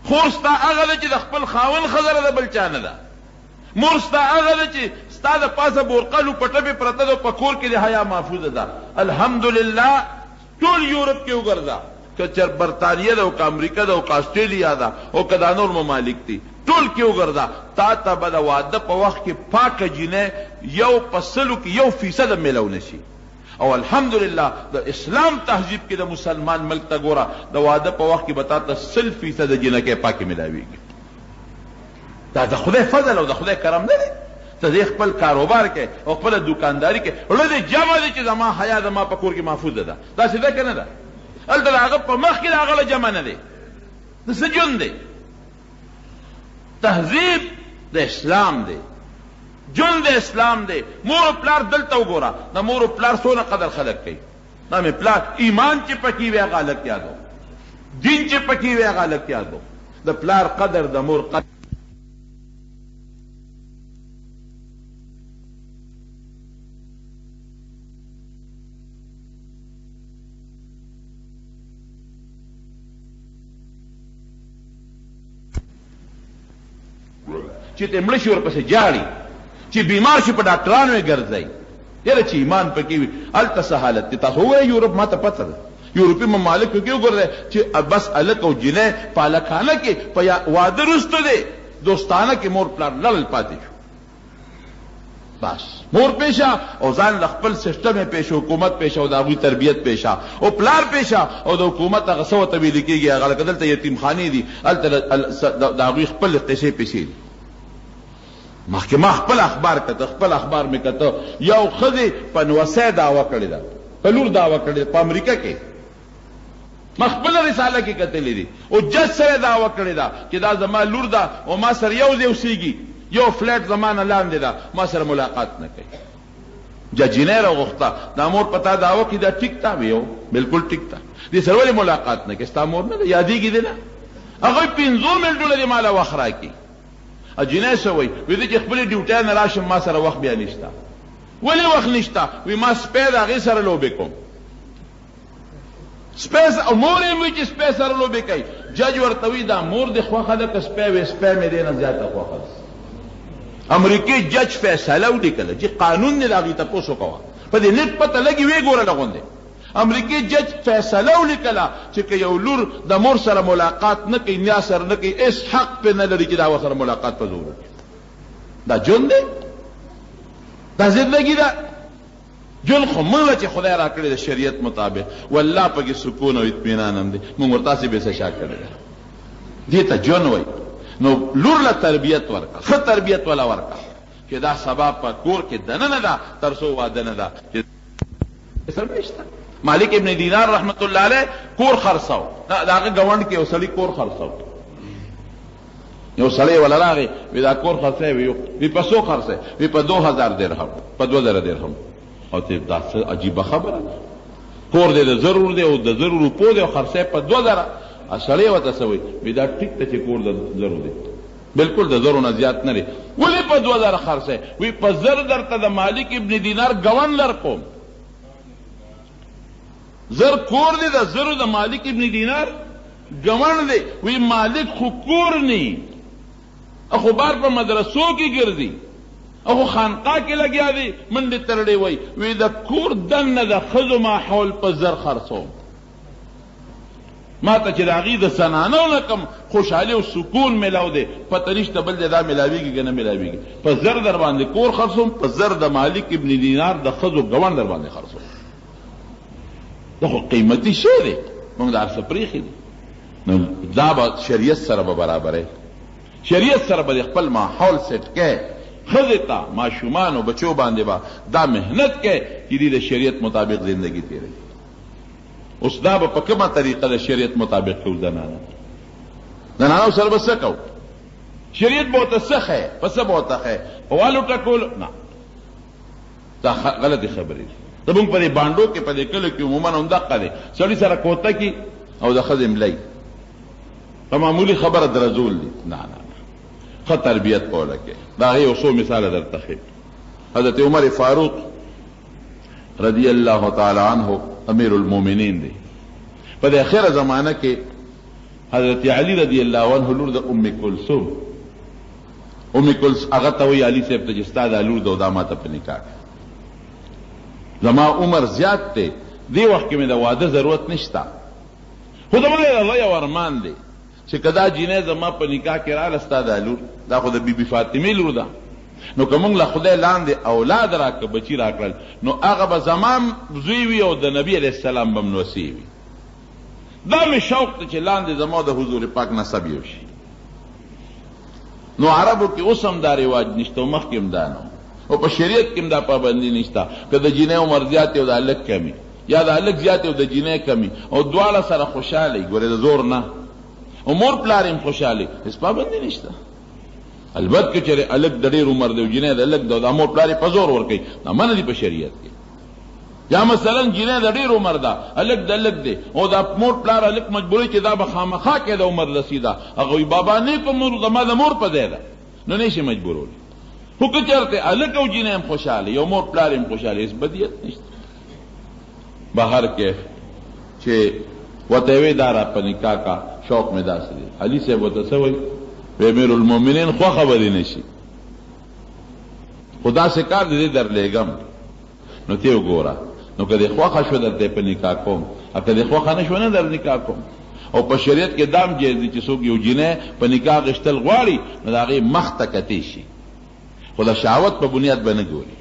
خور ستا هغه ده چې د خپل خاوند ښځه ده، بل چا نه ده. مور ستا هغه ده چې ستا د پاسه بورقلو په ټپې پرته ده، په کور کې د حیا محفوظه ده. الحمدلله ټول یورپ کې وګرځه، که چېر برطانیه ده او که امریکا ده او که اسټرالیا ده او که دا نور ممالک دي، ټول کې وګرځه، تا ته به د واده په وخت کې پاکه جینۍ یو په سلو کې 1% میلو نشي. او الحمدلله د اسلام تهذیب کې د مسلمان ملک ته ګوره، د واده په وخت کې به تا ته 100% جینکۍ پاکې میلاویږي. دا د خدای فضل او د خدای کرم نه دی. ته دې خپل کاروبار کې او خپله دوکانداري کې زړه دې جمع دی چې زما حیا زما په کور کې محفوظه ده. داسې ده که نه ده؟ هلته د هغه په مخ کې د هغه له جمع نه دی. د څه ژوند دی؟ تهذیب د اسلام دی، ژوند د اسلام دی. مور و پلار دلته وګوره، د مور و پلار څونه قدر خلک کوي. دا مې پلار ایمان چې پکې وي هغه هلک یادو، دین چې پکې وي هغه هلک یادو. د پلار قدر، د مور قدر. چې ته مړه شي ورپسې جاړي، چې بیمار شي په ډاکټرانو یې ګرځئ. یاره چې ایمان پکې وي هلته څه حالت دی؟ تاسو ووایئ یورپ، ما ته پته ده. یورپي ممالکو کې وګورئ چې بس هلک او جنۍ په هلکانه کې په واده وروسته دی، دوستانه کې مور پلار لړل پاتې شو. بس مور پیشا او ځان خپل سیستم پیش حکومت پیش او د هغوی تربیت پیشا او پلار پیشا او د حکومت هغه څه ورته ویل کېږي هغه لکه دلته یتیمخانې دي هلته د هغوی خپل قصې پیسې دي. مخکې ما خپل اخبار کته خپل اخبار مې کته یو ښځې په نوسۍ دعوه کړې ده په لور دعوه کړې ده په امریکا کې ما خپل رساله کې کتلې دي او جج سره دعوه کړې ده چې دا زما لور ده او ما سره یو ځای اوسېږي یو فلیټ زمانه لاندې ده ما سره ملاقات نه کوي. ججینه راغوښته دا مور پتا دعوه کې دا ټیک تا ویو بالکل ټیک تا دې سره ولې ملاقات نه کوي ستا مور نه یادېږي دې نه هغوی 50 منټ ډوله دې ماله وخت راکړي. جنې څه وایي وی دې چې خپلې ډیوټۍ نه راشم ما سره وخت بیا نشته. ولې وخت نشته وی ما سپی د هغې سره لوبې کوم سپی او مور یې وایي چې سپی سره لوبې کوي. جج ورته وایي دا مور دې خوښه ده که سپی وی سپی مې دې نه زیاته خوښه ده. امریکې جج فیصله ولیکله چې قانون دې د هغې تپوس وکوه په دې نیټ پته لګي ویې ګوره لغوندې امریکې جج فیصله ولیکله چې که یو لور د مور سره ملاقات نه کوي نیا سره نه کوي هېڅ حق پې نه لري چې د هغه سره ملاقات په زور وکړي. دا ژوند دی دا زندګي ده ژوند خو موږ چې خدای را کړی د شریعت مطابق والله پکې سکون او اطمینان هم دی موږ ورتاسې بې څه شا کړی ده دې ته ژوند وایي. نو لور له تربیت ورکړه ښه تربیت وله ورکړه چې دا سبا په کور کې دننه ده تر څو واده نه ده چې سره نشته. مالک ابن دینار رحمت الله علیه کور خرڅاو د هغه ګاونډ کې یو سړي کور خرڅاو یو سړی ولا راغی وی دا کور خرڅوي وی په څو خرڅوي وی په 2000 درهم په 2000 درهم او ته دا څه عجیبه خبره ده کور دې د ضرور دی او د ضرور روپو دی او خرڅوي په 2000 سړی ورته څه وایي وی دا ټیک ته چې کور د ضرور دی بالکل د زرو نه زیات نه دی. ولې په 2000 خرڅوي وی په زر درته د مالک ابن دینار ګاونډ لر کوم زر کور دی د زرو د مالک ابن دینار ګاونډ دی وی مالک خو کور نه اخو بار په مدرسو کې ګرځي اخو خانقاه کې لګیا دی منډې ترړې وای وی د کور دننه د ښځو ماحول په زر خرڅوم ما ته چې د هغې د سنانو نه کم خوشحالي او سکون میلاو دی پته نشته بل دی دا میلاویږي که نه میلاویږي په زر در باندې کور خرڅوم په زر د مالک ابن دینار د ښځو ګاونډ در باندې خرڅوم. دا خو قیمتي شی دی موږ دا هر څه پرېښي دي. نو دا به شریعت سره به برابرې شریعت سره به د خپل ماحول سیټ کې ښځې ته ماشومانو بچو باندې به دا محنت کې چې دوی د شریعت مطابق زندگی تېروي. اوس دا به په کومه طریقه د شریعت مطابق کوو زنانو سره به څه کوو شریعت به ورته څه ښیي په څه به ورته ښیي په والو ټکولو نه دا غلطې خبرې دي. زمونږ په دې بانډو کې په دې کلیو کې عموما همدقه دی سړي سره کوته کې او د ښځې ملی په معمولي خبره درزول دي نه نه ښه تربیت کوله کې د هغې یو څو مثاله درته ښیي. حضرت عمر فاروق رضی الله تعالی عنه امیر المومنین دی. په د اخره زمانه کې حضرت علی رضی الله عنه لور د ام کلثوم هغه ته وایي علي صاحب ته چې ستا دا لور ده او دا ما ته په نکاح زما عمر زیات دی دې وخت کې مې د واده ضرورت نشته خو زما د یو ارمان دی چې که دا جینۍ زما په نکاح کې راله ستا دا لور دا خو د بیبي فاطمې لور ده نو که موږ له خدای لاندې اولاد راکړه بچي راکړل نو هغه به زما زوی وي او د نبي علیه السلام به م نوسي وي. دا مې شوق دی چې لاندې زما د حضور پاک نسب یو شي. نو عربو کې اوس هم دا رواج نشته او مخکې هم دا نه او په شریعت کې هم دا پابندي نشته که د جینۍ عمر زیات او د هلک کمی یا د هلک زیات او د جینۍ کمی او دواړه سره خوشحاله ګورې د زور نه او مور پلار هم خوشحاله هېڅ پابندي نشته. البته که چېرې هلک د ډېر عمر دی او جینۍ د هلک ده دا مور پلار یې په زور ورکوي دا منع دي په شریعت کې. یا مثلا جینۍ د ډېر عمر ده هلک د هلک دی او دا مور پلار هلک مجبوروي چې دا به خامخا کې د عمر رسیده هغه وایي بابا نه کوم زما د مور په ځای ده نو نه شي مجبورولی. خو که چېرته هلک او جینۍ هم خوشحاله یو مور پلار هم خوشحاله هېڅ بدیت نشته. بهر کې چې ورته یې وایي دا را په نکاح کا شوق مې داسې دی علي صاحب ورته څه وایي امیر المؤمنین خوښه به دې نه شي خو داسې کار دې درلېږم نو ته وګوره نو که دې خوښه شوه درته په نکاح کوم او که دې خوښه نه شوه نه در نکاح کوم. او په شریعت کې دام جایز دی چې څوک یو جینۍ په نکاح غشتل غواړي نو د هغې مخ ته کتی شي خو د شهوت په بنیاد به نه ګوري.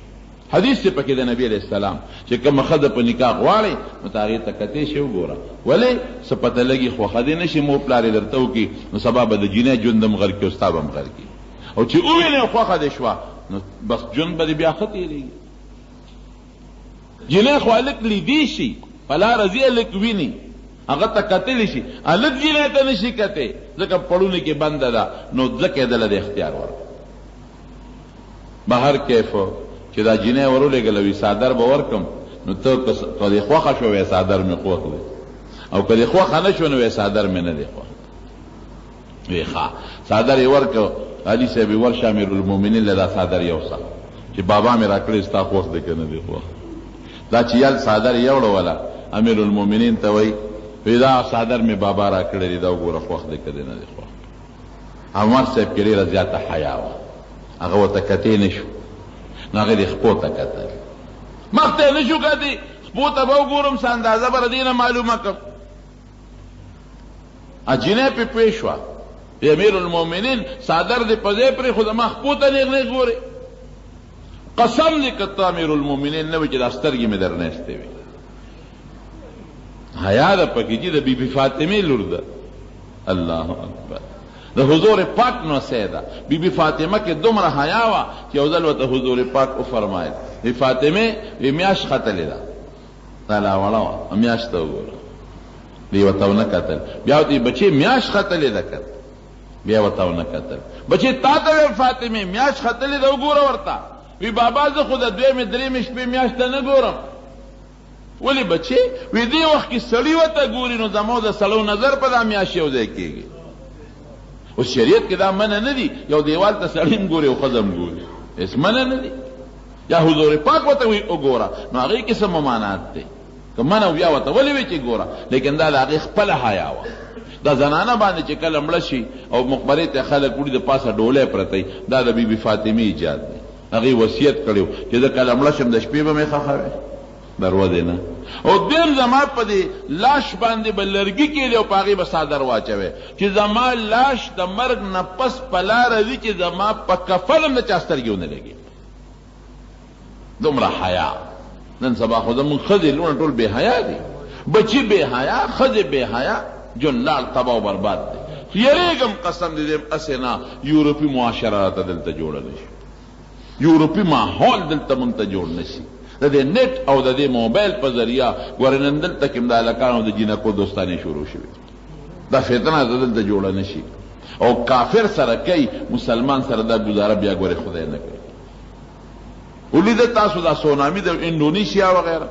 حدیث سے پکې د نبی علیہ السلام چې کوم خزه په نکاح غواړي نو هغې ته کتې شي وګوره، ولې څه پته لګي خو خدې نه شي مو پلار یې درته وکړي نو سبا به د جینۍ ژوند هم غر کړي او ستا به هم غر کړي، او چې ووینې خوښه دې شوه نو بس ژوند به دې بیا ښه تېرېږي. جینۍ خو هلک لیدی شي په لاره ځي هلک ویني هغه ته کتلی شي، هلک جینۍ ته نه شي کتې ځکه پړونې کې بنده ده نو ځکه یې دله د اختیار ورکړه. بهر کیف چې دا جینۍ ورولېږله وي څادر به ورکړم نو ته که دې خوښه شوه وی څادر مې خوښ دی، او که دې خوښه نه شوه نو وی څادر مې نه دی خوښ. وی ښه څادر یې ورکړ، علي صاحب یې ورشه امیرالمؤمنین له دا څادر یوسه چې بابا مې را کړی ستا خوښ دی که نه دی خوښ. دا چې یل څادر یې یوړوله امیرالمؤمنین ته وایي دا څادر مې بابا را کړی دی دا وګوره خوښ دی که دی نه دی خوښ. عمر صاحب کې ډېره زیاته حیا وه، هغه ورته کتې نه شو نو هغې دې خپو ته کتل، مخ ته یې نه شو کتې، خپو ته به وګورم څه اندازه به د دې نه معلومه کړم. جینۍ پې پوه شوه امیرالمؤمنین څادر دې په ځای پرېښو زما خپو ته نیغ نیغ ګورې، قسم دې که ته امیرالمؤمنین نه وي چې دا سترګې مې در نیستې وي. حیا ده پکې چې د بیبي فاطمې لور ده، الله اکبر، د حضور پاک نوسی ده. بیبي فاطمه کې دومره حیا وه چې یو ځل ورته حضور پاک وفرمایل وی فاطمې وی میاشت ختلې ده، دا لا وړه وه میاشت ته وګوره، دی ورته ونه کتل. بیا ورته بچې میاشت ختلې ده که بیا ورته ونه کتل. بچې تا ته ویم فاطمې میاشت ختلې ده وګوره ورته. وی بابا زه خو د دویمې درېمې شپې میاشت ته نه ګورم. ولې بچې؟ وی دې وخت کې سړي ورته ګوري نو زما د سړو نظر په دا میاشت یو ځای کېږي. اوس شریعت کې دا منع نه دي یو دیوال ته سړی هم ګوري او ښځه هم ګوري، هېڅ منع نه دي. یا حضور پاک ورته وی وګوره نو هغې کې څه ممانعت دی، که منع بیا ورته ولې وی چې ګوره، لیکن دا د هغې خپله حیا وه. دا زنانه باندې چې کله مړه شي او مقبرې ته خلک وړي د پاسه ډولی پرتی، دا د بیبي فاطمې ایجاد دی. هغې وصیت کړی چې زه کله مړه شم د شپې به مې ښخوې دروازې نه، او دیم زما په دې لاش باندې به لرګي کېدی او په هغې به څادر واچوې چې زما لاش د مرګ نه پس په لاره ځي چې زما په کفن هم د چا سترګې ونه لګي. دومره حیا. نن سبا خو زموږ ښځې لوڼه ټول بې حیا دي، بچي بې حیا، ښځې بې حیا، ژوند لاړ تباه و برباد دی. یریږم قسم دې دې اسې نه یورپي معاشره راته دلته جوړه نه شي، یورپي ماحول دلته موږ ته جوړ نه شي. د دې نیټ او د دې موبایل په ذریعه ګورې نن دلته کې د هلکانو د جینکو دوستانې شروع شوې، دا فتنه دلته جوړه نه شي. او کافر سره کوي مسلمان سره دا ګزاره بیا ګورې خدای نه کوي. ولیده تاسو دا سونامي د انډونیشیا وغیره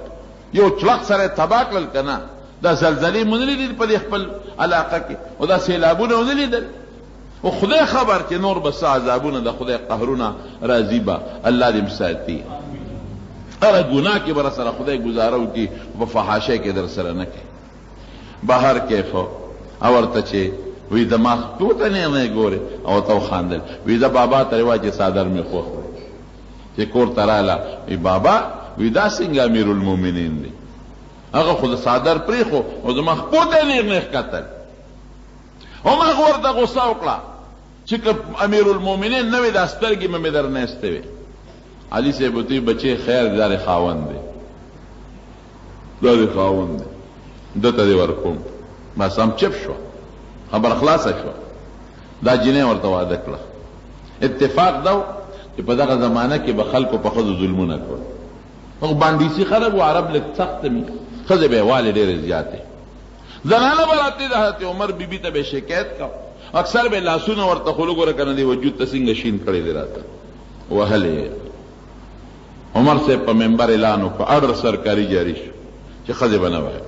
یو چلق سره تباه کړل که نه، دا زلزلې مو نه لیدل په دې خپل علاقه کې، او دا سیلابونه ونه لیدل. او خدای خبر چې نور به څه عذابونه د خدای قهرونه راځي به الله دې مساتي. هره ګناه کې به را سره خدای ګزاره وکړي په فحاشۍ کې در سره نه کوي. بهر کیف او ورته چې وی د ما خپلو ته نه ګورې او ورته وخاندل. وی د بابا ته روا چې څادر مې خوښ دی چې کور ته راله. وی بابا وی دا څنګه امیرالمؤمنین دی، هغه خو د څادر پرېښو او زما خپلو ته نیغ نیغ کتل. هماغه ورته غوسه وکړه چې که امیرالمؤمنین نه وي دا سترګې مې در نیستې وې. علي صاحب ورته بچې خیر دا د خاوند دی، دا د خاوند دی، ده ته دې ورکوم. بس هم چپ شوه، خبره خلاصه شوه. دا جینۍ ورته واده کړه. اتفاق دا و چې په دغه زمانه کې به خلکو په ښځو ظلمونه کړل. هغه باندیسي خلک و، عرب لږ سخته وي، ښځې به یې والې ډېرې زیاتې. زنانه به راتې د حضرت عمر بیبي ته به شکایت کا، اکثر به لاسونه ورته خو وګوره که نه دې وجود ته څنګه شین کړی دی راته وهلې. عمر صاحب په منبر اعلان وکړ، اډر سرکاري جاري شو چې ښځې به نه وهي.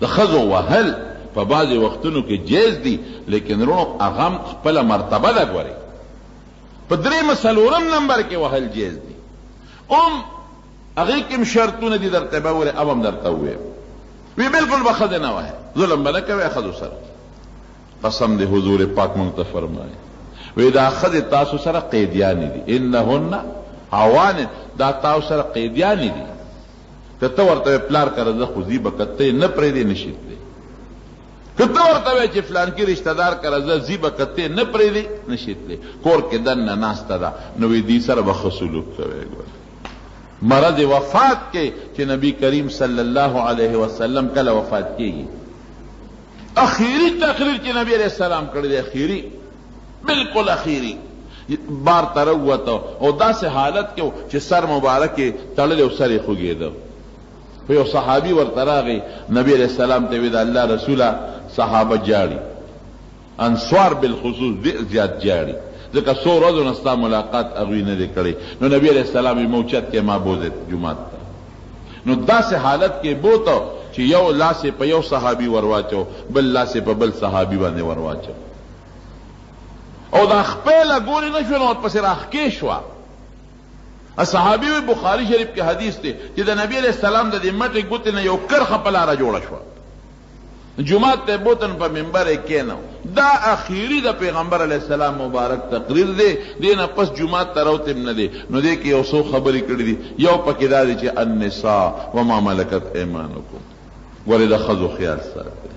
د ښځو وهل په بعضې وختونو کې جایز دي، لیکن رونو هغه هم خپله مرتبه ده. ګورئ په درېیم څلورم نمبر کې وهل جایز دي، هغې کې هم شرطونه دي درته به ووایې، اب هم درته ووایم. وی بالکل به ښځې نه وهئ، ظلم به نه کوئ ښځو سره. قسم دې حضور پاک موږ ته فرمایي وی دا ښځې تاسو سره قیدیانې دي، انهن عوان، دا تاسو سره قیدیانې دي. که ته ورته پلار کړه زه خو ځي به که ته یې نه پرېږدې نشي تللی. که ته ورته وایې چې فلانکي رشته دار کره زه ځي به که ته نه پرېږدې نشي تللی کور کې دننه ناسته ده نو وایي دې سره به ښه سلوک کوی مرض وفات کې چې نبی کریم صلی الله علیه وسلم کله وفات کېږي اخیری تقریر چې نبی علیہ السلام کړی دی اخیری بالکل اخیری بار ته راووته او داسې حالت کې چې سر مبارک یې تړلی او سر یې خوږېده خو یو صحابي ورته راغی نبی علیہ السلام ته وی د الله رسوله صحابه جاړي انصار بالخصوص ډېر زیات جاړي ځکه څو ورځو نه ستا ملاقات هغوی نه دی کړی نو نبی علیہ السلام یې موچت کې ما بوزه جومات ته نو داسې حالت کې بوته چې یو لاس یې په یو صحابي ورواچو بل لاس یې په بل صحابي باندې ورواچو او دا خپله ګورې نه شوه نو ورپسې راښکې شوه صحابي وی بخاري شریف کې حدیث دی چې د نبی علیہ السلام د دې مټې ګوتې نه یو کرخه په لاره جوړه شوه جمعات ته بوتن په منبر یې کېنو دا اخیری د پیغمبر علیہ السلام مبارک تقریر دی دې نه پس جمعات ته راوتم نه دی نو دې کې یو څو خبرې کړي دي یو پکې دا دی چې النساء وما ملکت ایمانکم ولې د ښځو خیال ساتئ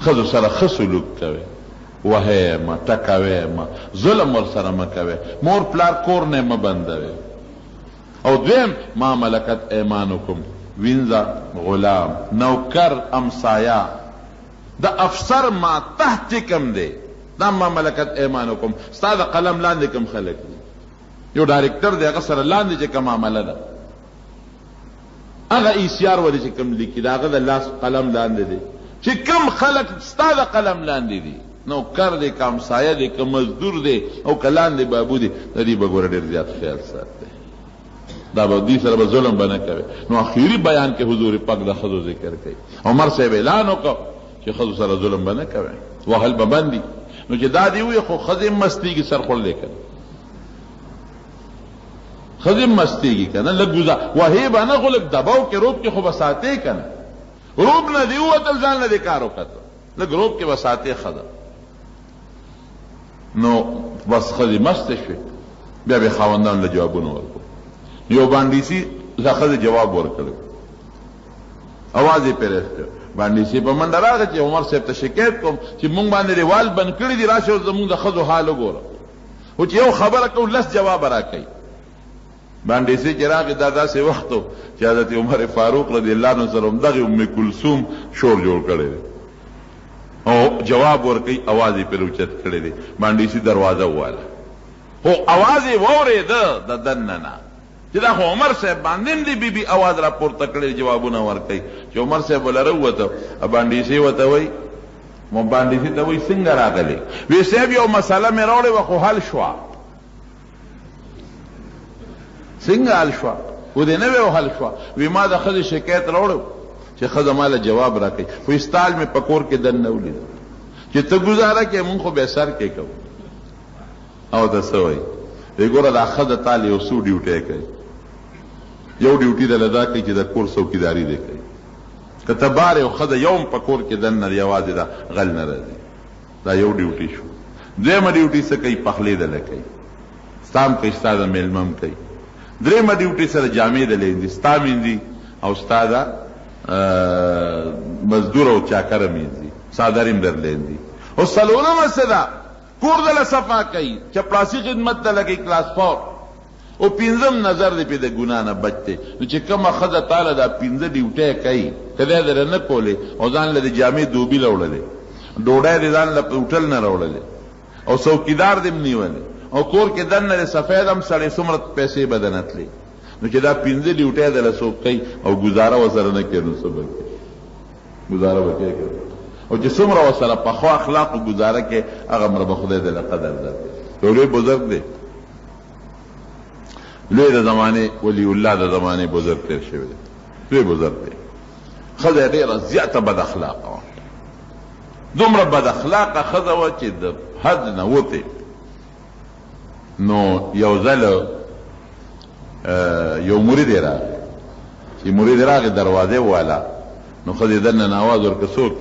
ښځو سره ښه سلوک کوئ وهې مه ټکوې مه ظلم ورسره مه کوې مور پلار کور نه مه بندوې او دویم ما ملکت ایمانکم وینځه غلام نوکر امسایا د افسر ما تحت کم دی دا ما ملکت ایمانکم ستا د قلم لاندې کم خلک دي یو ډایرکټر دی هغه سره لاندې چې کوم عمله ده هغه ایسیار ولې چې کوم لیکي د هغه د لاس قلم لاندې دی چې کم خلک ستا د قلم لاندې دي نوکر دی که امسایه دی که مزدور دی او که لاندې بابو دی د دې به ګوره ډېر زیات خیال ساتي دا به دې سره به ظلم به نه کوي نو اخیری بیان کې حضور پاک د ښځو ذکر کوي عمر صاحب اعلان وکړ چې ښځو سره ظلم به نه کوي وهل به بندي نو چې دا دې ووایي خو ښځې مستېږي سر خوړلی که نه ښځې مستېږي که نه لږ وهې به نه خو لږ دباو کې روب کې خو به ساتې که نه روب نه دې ووتل ځان نه دې کار وکړه لږ روب کې به ساتې ښځه نو بس ښځې مستې شوې بیا به خاوندانو له جوابونه ورکړو یو بانډیسي له ښځې جواب ورکړی اواز یې پرې بانډیسي په منډه راغی چې عمر صاحب ته شکایت کوم چې مونږ باندې دیوال بند کړي دي راشه او زمونږ د ښځو حال وګوره خو چې یو خبره کوو لس جواب راکوي بانډیسي چې راغی دا داسې وخت و چې حضرت عمر فاروق رضی الله عنه سره همدغې ام کلثوم شور جوړ کړی دی او جواب ورکوي اواز یې پرې اوچت کړی دی بانډیسي دروازه وواله خو اواز یې واورېده د دننه نه چې دا خو عمر صاحب باندې هم دی بی بی اواز را پورته کړی جوابونه ورکوي چې عمر صاحب وله راووته بانډیسي ورته وایي بانډیسي ته وایي څنګه راغلی وی صاحب یو مسله مې راوړې وه خو حل شوه څنګه حل شوه و دې نه وی حل شوه وی ما د ښځې شکایت راوړی چې ښځه ما له جواب راکوي خو استال مې په کور کې دننه ولیده چې ته ګزاره کې مونږ خو به سر کې کوو او ته څه وایي وی ګوره دا ښځه تا له یو څو ډیوټۍ کوي یو ډیوټي دله دا کوي چې د کور څوکیداري دی کوي که ته بار یو ښځه یوم په کور کې دننه یوازې دا غل نه راځي دا یو ډیوټي شو دویمه ډیوټي څه کوي پخلی دله کوي ستا هم کوي ستا د میلمه هم کوي درېیمه ډیوټي سره جامې دله وینځي ستا مینځي او ستا دا مزدور او چاکره مینځي څادر هم درله وینځي او څلورمه څه ده کور دله صفا کوي چپړاسي خدمت ته لګي کلاس 4 او پنځم نظر دی پې د ګناه نه بچ دی نو چې کومه ښځه تاله دا پنځه ډیوټۍ کوي که دی دله نه کولې او ځان له د جامې دوبي راوړلې ډوډۍ دې ځان له هوټل نه راوړلې او څوکیدار دې هم نیولې او کور کې دننه د سفید هم سړی څومره پیسې به دنه تلې نو چې دا پنځه ډیوټۍ دله څوک کوي او ګزاره ورسره نه کوي نو څه به کوي ګزاره به کوي او چې څومره ورسره پخو اخلاقو ګزاره کوي هغه مره به خدای دله قدر درکوي یو لوی بزرګ دی لوی د زمانې ولی الله د زمانې بزرګ تیر شوی دی لوی بزرګ دی ښځه یې ډېره زیاته بد اخلاقه وه دومره بد اخلاقه ښځه وه چې د حد نه وتې نو یو ځل یو مرید یې راغی چې مرید یې راغی دروازې والا نو ښځې دننه آواز ورکړه څوک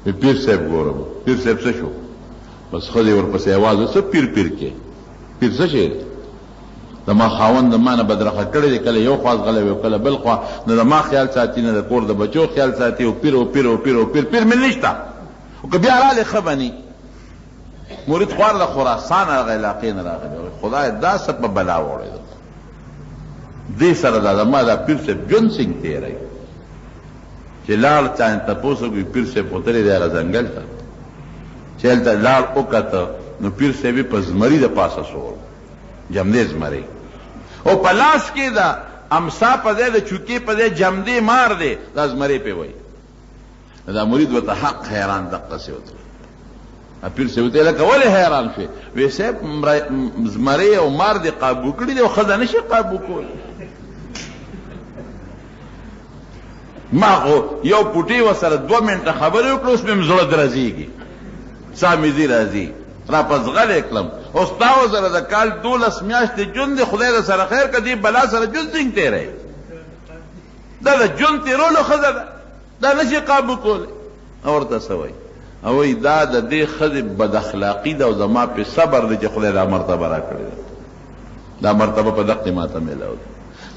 یې پیر صاحب ګورم پیر صاحب څه شو بس ښځې ورپسې آواز څه پیر پیر کې پیر څه شی دی زما خاوند د ما نه بدرخه کړی دی، کله یو خواست غلی وي کله بل خوا، نه د ما خیال ساتي نه د کور د بچو خیال ساتي، او پیر او پیر او پیر او پیر پیر مې نشته. او که بیا راغلی ښه بني مرید خوار له خراسان هغه علاقې نه راغلی، خدای دا څه په بلا وړی دې سره دا زما دا پیر صاحب ژوند څنګه تېروي چې لاړ چا تپوس وکړي پیر صاحب وتلی دی هغه ځنګل ته، چې هلته لاړ وکته نو پیر صاحب یې په زمري د پاسه سور جمدې زمري، او په لاس کې دا امسا په ځای د چوکې په ځای جمدې مار دی، دا زمري پې وایي. دا مرید ورته حق حیران دقسې ورته پیر صاحب ته لکه ولې حیران شوې؟ وی صاحب زمري او مار دې قابو کړي دي او ښځه نشي قابو کولی. ما خو یو پوټي ورسره 2 منټه خبرې وکړه، اوس مې زړه درزېږي، ساه مې ځي راځي، را په زغلی کړم. اوس تا ورسره د کال 12 میاشتې ژوند دی، خدای در سره خیر که دې بلا سره ژوند څنګه تېروي؟ دا د ژوند تېرولو ښځه ده، دا نشي قابو کولی. او ورته څه وایي؟ او وایي دا د دې ښځې بد اخلاقي ده او زما پې صبر دی چې خدای دا مرتبه را کړې ده، دا مرتبه په دقې ما ته میلاو ده.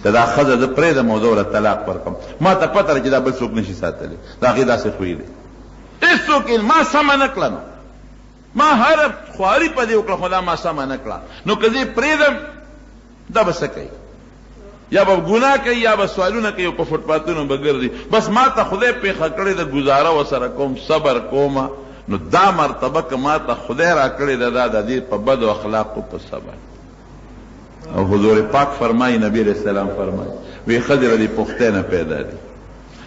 که دا ښځه زه پرېږدم او زه ورله طلاق ورکړم، ما ته پته ده چې دا بل څوک نشي ساتلی، د هغې داسې خوی دی. هېڅوک ما سمه نه کړه، نو ما هره خواري په دې وکړه خو دا ما سمه نه کړه، نو که زه یې پرېږدم دا به څه کوي؟ یا به ګناه کوي یا به سوالونه کوي او په فوټپاتونو به ګرځي. بس ما ته خدای پېښه کړې ده، ګزاره ورسره کوم، صبر کومه. نو دا مرتبه که ما ته خدای را کړې ده، دا د دې په بدو اخلاقو په صبر. او حضور پاک فرمایي، نبی علیہ السلام فرمایي وی ښځې به دې پختۍ نه پیدا دي،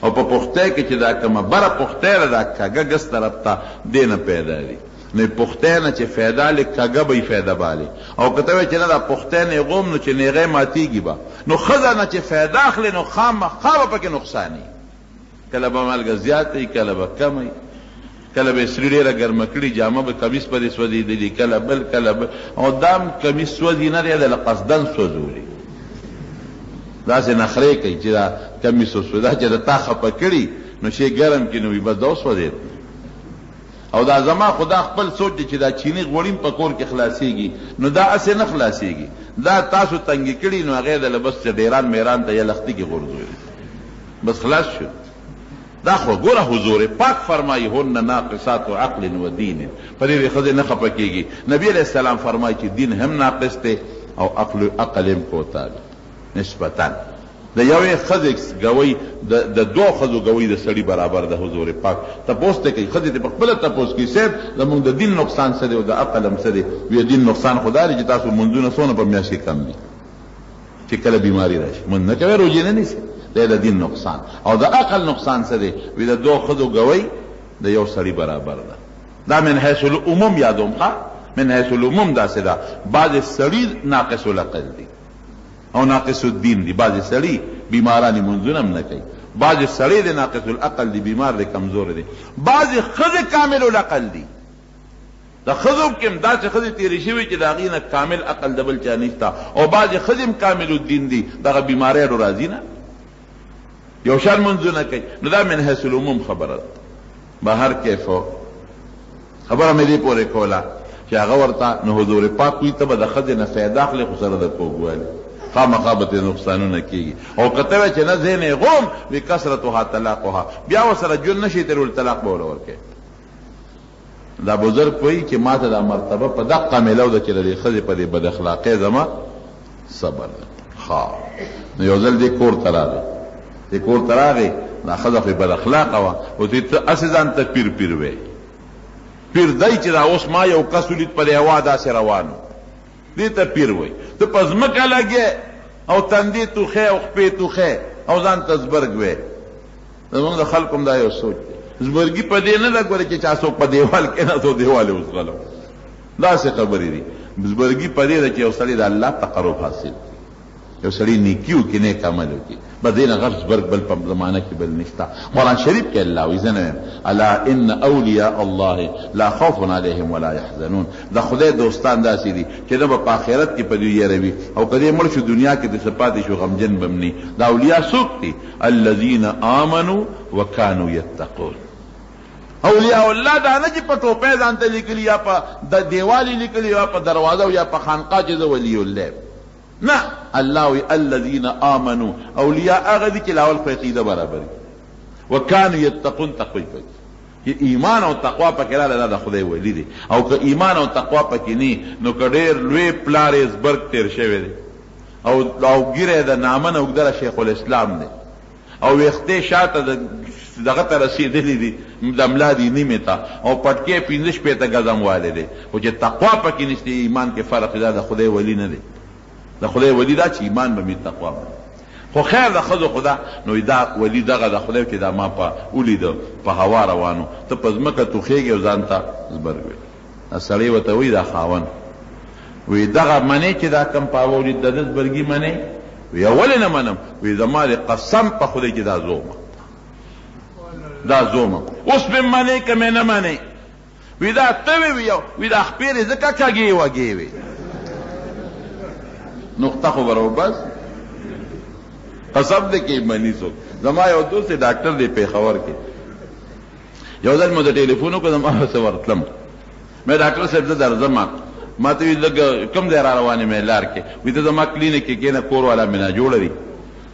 او په پختۍ کې چې دا کومه بره پختۍ ده دا کږه ګس طرف ته دې نه پیدا دي. نو پختۍ نه چې فایده لې کږه به یې فایده بالي، او که ته وایې چې نه دا پختۍ نیغوم نو چې نیغی ماتېږي به، نو ښځه نه چې فایده اخلي نو خامخا به پکې نقصان وي. کله به مالګه زیاته وي، کله به کمه وي، کله به سري ډېره ګرمه کړي، جامه به کمیس په دې سوځېدلي، کله بل کله بل، او دام کمیس سوځي نه دی، د قصدن سوځولي. داسې نخرې کوي چې دا کمیس وسوځه چې د تا خفه کړي نو شی ګرم کړي نو وي بس دا وسوځېد. او دا زما خدا خپل سوچ دی چې دا چینی غوړیم په کور کې خلاصېږي، نو دا اسې نه خلاصېږي، دا تاسو تنګې کړي نو هغې دله بس ډیران میران ته یا لختي کې غورځوي، بس خلاص شو. دا خو ګوره حضور پاک فرمایي هن ناقصات عقل و دین، په دې ښځې نه خفه کېږي. نبی علیہ السلام فرمایي چې دین هم ناقص دی او عقل هم کوتا دی نسبتاً. د یوې ښځې ګوی د 2 ښځو ګوی د سړي برابر د حضور پاک تپوس ته کوي. ښځې ته په خپله تپوس کوي صاحب زمونږ د دین نقصان څه دی او د عقل هم څه دی؟ وی دین نقصان خو دا دی چې تاسو منځونه څونه په میاشت کې کم دي، چې کله بیماري راشي منځ نه کوئ، روژې نه نیسئ، دا د دین نقصان. او د عقل نقصان څه دی؟ وی د 2 ښځو ګوی د یو سړي برابر ده. دا من حیث العموم یادوم، ښه من حیث العموم داسې ده. بعضې سړي ناقص العقل دي او ناقص الدین دی، بعضې سړي بیمارانی منځونه هم نه کوي، بعضې سړي دی ناقص العقل دی، بیمار دی، کمزور دی، بعضې ښځې کامل العقل دي. د ښځو کې هم داسې ښځې تېرې شوي چې د هغې نه کامل عقل د بل چا نشته، او بعضې ښځې هم کامل الدین دي، دغه بیماری اډو راځي نه، یو شان منځونه کوي. نو دا من حیث العموم خبره ده. بهر کیفو خبره مې دې پورې کوله چې هغه ورته نو حضور پاک وي ته به د ښځې نه فایده اخلې خو سره د کوږوالي خامخا به ترې نقصانونه کېږي. او که ته وایې چې نه زه یې نیغوم وي کثرتها طلاقها، بیا ورسره ژوند نه شي تېرول، طلاق به ورله ورکوې. دا بزرګ پوهي چې ما ته دا مرتبه په دقه میلو ده چې د دې ښځې په دې بد اخلاقۍ زما صبر ده. ښه نو یو ځل دې کور ته راغی، دې کور ته راغی دا ښځه خو بد اخلاقه وه، او ته هسې ځان ته پیر پیر وې، پیر دی چې دا اوس ما یو کس ولید په دې هوا داسې روان و، دې ته پیر وایي. ته په ځمکه لګې او تندې توښې او خپې توښې او ځان ته زبرګ وې. زمونږ د خلکو هم دا یو سوچ دی، زبرګي په دې نه ده ګورې چې چا څوک په دیوال کېناست دیوال یې وزغلو، داسې خبرې دي. زبرګي په دې ده چې یو سړی د الله تقرب حاصل کړي، یو سړی نیکي وکړي، نیک عمل وکړي، بس دې نه غټ زبرګ بل په زمانه کې بل نشته. قرآن شریف کې الله وایي زه نه یم الا ان اولیاء الله لا خوف علیهم ولا یحزنون. د خدای دوستان داسې دي چې نه به په آخرت کې په دوی یېره وي، او که دې مړ شو دنیا کې داسې پاتې شو غمجن به هم نه. دا اولیاء څوک دي؟ الذین آمنوا وکانوا یتقون. اولیاء الله دا نه چې په ټوپۍ ځان ته لیکلي یا په دیوال یې لیکلي یا په دروازه او یا په خانقاه چې زه ولی الله. نه، الله وی الذین آمنوا اولیاء هغه دي چې لاول په عقیده برابر وکانو یتقون تقوی کوي. ایمان او تقوا پکې رااله دا خدای ولی دي. او که ایمان او تقوا پکې نه نو کډیر لوی پلاریزبرګ تیر شوی دی او ګیره د نامن او ګدره شیخ الاسلام دی او وختې شاته دغه ته رسیدلی دي د ملا دي نیمه تا او پټکې 15 پېته غزم والے دي. او چې تقوا پکې نشته ایمان کې فرق دی. د خدای ولی نه دی. د خدای ولی دا چې ایمان به می تقوا خو خیر د خدای خدا نو دا ولی دغه د خدای چې دا ما په ولید په هوا روانو ته پزمکه توخېږي او ځان ته زبرګوي. سړی وته وی دا خاون وی دغه منی چې دا کم پاولی د دې برګي منی وی اول نه منم وی زماره قسم په خدای کې دا زوم اوس به منی کمه نه منی وی دا ته وی دا خپل زکه کاږي وږي نقطه خو برو بس قسم دې کې منی سو. زما یو دوست ډاکټر دی په خبر کې یو ځل مو د ټلیفون کو زما سره ورتلم مې ډاکټر صاحب زه درځم ما ته لږ کم ځای را روانې مې لار کې وی ته زما کلینیک کې کېنه کور والا مې نه جوړوي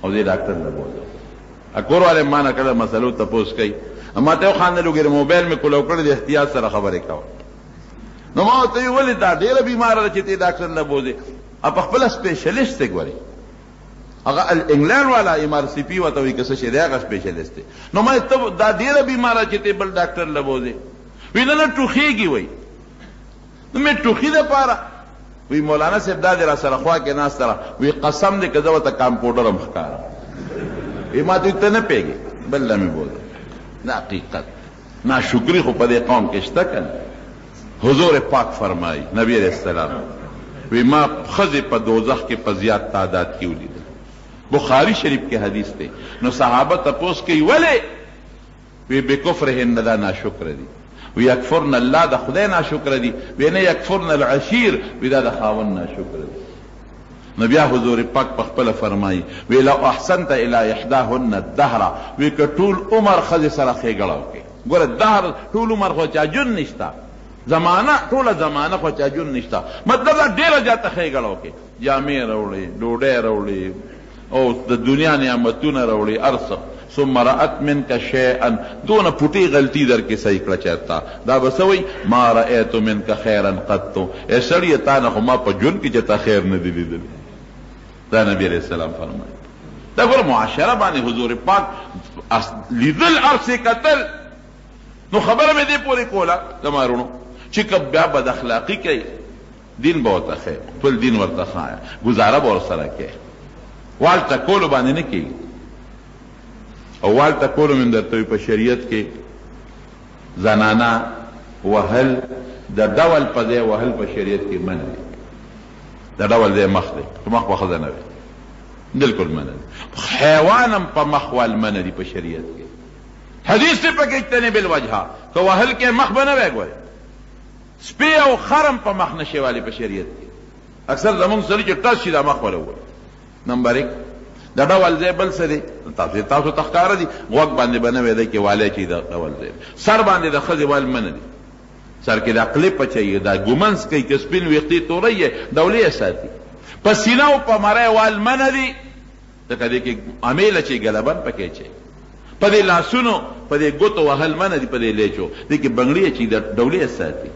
او دې ډاکټر نه بوله کور والا ما نه کله مسلو تپوس کوي ما ته خاندلو ګر موبایل مې کولو کړ د احتیاط سره خبرې کاوه نو ما ته ولې دا ډېر بیمار ده چې ته ډاکټر نه بوزي اپ خپل سپیشلیست ګوري هغه انګلند والا ام ار سی پی وته وی کسه شه دی هغه سپیشلیست نو ما ته دا ډېر بیمار چې ته بل ډاکټر نه بوزي وی نه ټوخیږي وای نو مې ټوخی ده پاره وی مولانا صاحب دا در سره خوا کې ناس سره وی قسم دې کزه وته کمپیوټر هم ښکارا وی ما ته نه پیږي بل لمه بوزي نه حقیقت نا شکری خو په دې قوم کې شته کنه. حضور پاک فرمایي نبی علیہ السلام وی ما خزه په دوزخ کې په زیات تعداد کې ولید. بخاری شریف کې حدیث دی. نو صحابه تپوس کوي ولی وی بکفرهن دا ناشکر دي وی یکفرن الله د خدای ناشکر دي وی نه یکفرن العشیر وی دا د خاون ناشکر دي. نبی حضور پاک په خپل فرمایي وی لو احسنت الى احداهن الدهر وی که ټول عمر خزه سره خېګړاو کې ګوره دهر ټول عمر خو چا جون نشتا زمانہ ټوله زمانہ خو چا جون نشتا مطلب دا ډیره جاته خېګړاو کې جامې راوړي ډوډۍ راوړي او د دنیا نعمتونه راوړي ارسه ثم رأت منك شيئا دون پټي غلطي در کې صحیح کړه چرتا دا بسوي ما رأيت منك خيرا قط اے سړی تا نه ما په جون کې چتا خیر نه دی لیدل. دا نبی علیہ السلام فرمایي دا ګور معاشره باندې حضور پاک لیدل ارسه قتل نو خبره مې دې پوری کوله زمارونو چې کب بیا بد اخلاقی کوي دین به ورته خیر ټول دین ورته خایا گزاره به ورسره کوي والته کولو باندې نه کوي او والته کولو من درته په شریعت کې زنانا وهل د ډول په ځای وهل په شریعت کې منع دي. د ډول ځای مخ دی په مخ په خزانه وي بالکل منع دي. حیوانم په مخ وال منع دي په شریعت کې. حدیث سے پکې اجتنب الوجه که وهل کې مخ بنه وګوري سپی او خرم په مخ نشي والی په شریعت کې اکثر زمون سره چې تاسو شي د مخ ولوي. نمبر 1 د ډول ځای بل څه دی تاسو تخکار دي غوږ باندې بنه وي د کې والي چې د ډول ځای سر باندې د خزي وال منه دي سر کې د عقل پچي دا ګومنس کوي چې سپین وختي توري دولي ساتي پسینه او په مړای وال منه دي د کدي کې عامل چې غلبن پکې چي په دې لاسونو په دې ګوتو وهل منه دي په دې لیچو د کې بنگړي چې د دولي ساتي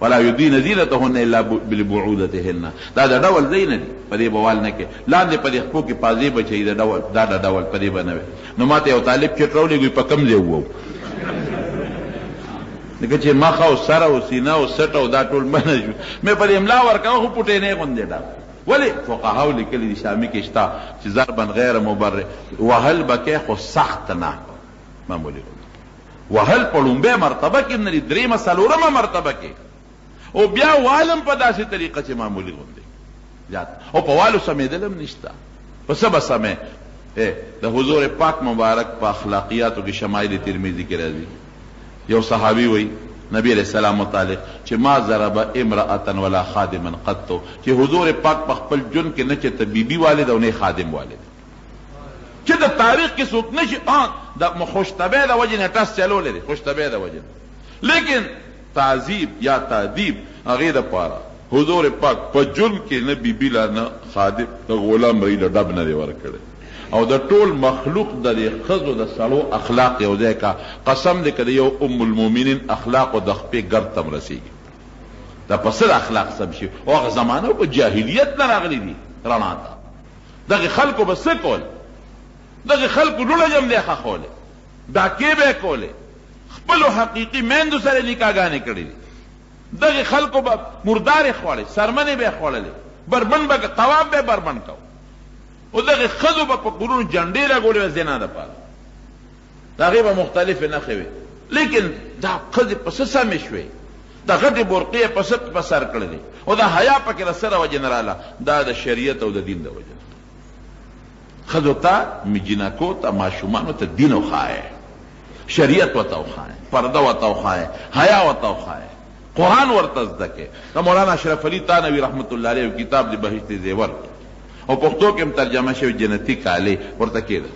ولا يدين زينتهن الا بالبعودتهن دا د ډول زین دي په دې بوال نه کې لاندې په دې خپو کې پازي بچي د ډول دا د ډول په دې بنوي. نو ماته یو طالب کې ټرولې کوي په کم ځای وو دغه چې مخ او سر او سینه او سټ او دا ټول منه شو مې په املا ورکاو خو پټې نه غونډه دا ولی فقهاو لیکلي دي شامي کې شتا چې ضربا غیر مبرر وهل بکه خو سخت نه معمولی وهل په لومبه مرتبه کې نه درې مسلورمه مرتبه کې او بیا والم په داسې طریقه چې معمولی غوندي زیات او په والو سمېدلم نشتا په سبا سمې د حضور پاک مبارک په اخلاقیاتو کې شمائل ترمذی کې راځي یو صحابي وای نبی علیہ السلام متعلق چې ما ضرب امرأة ولا خادما قط چې حضور پاک په خپل جن کې نه چې طبيبي والد او نه خادم والد چې د تاریخ کې څوک نشي د خوشتبه د وجه نه تاسو چلو لري خوشتبه د وجه لیکن تعذیب یا تادیب هغه د پاره حضور پاک په جرم کې نه بیبي لا نه خادم د غلام ری له ډب نه دی ورکړی او د ټول مخلوق د ښځو د سړو اخلاق یو ځای کا قسم دی که د یو ام المؤمنین اخلاق د خپې ګرد ته م رسېږي دا په څه اخلاق سم شي او هغه زمانه په جاهلیت نه راغلي دي رڼا ته دغې خلکو به څه کول دغې خلکو ډوله جم دی ښخولی ډاکې به یې کولې خپلو حقیقي میندو سره نکاحګانې کړې دي دغې خلکو به مردارې خوړې سرمنې به یې خوړلې بربند به طواف به یې بربند کو او دغې ښځو به په کورونو جنډې راګولې وې زنا دپاره د هغې به مختلفې نښې وې لیکن دا ښځې په څه سمې شوې د غټې برقې یې په څه په سر کړلې او دا حیا پکې له سره وجې نه راله دا د شریعت او د دین د وجې نه ښځو ته جنکو ته ماشومانو ته دین وښایه شریعت ورته وښایه پرده ورته وښایه حیا ورته وښایه قرآن ورته زده کړې د مولانا اشرف علي تانوي رحمت الله علیه کتاب د بهشت زیور او پښتو کې هم ترجمه شوی جنتي کالې ورته کېده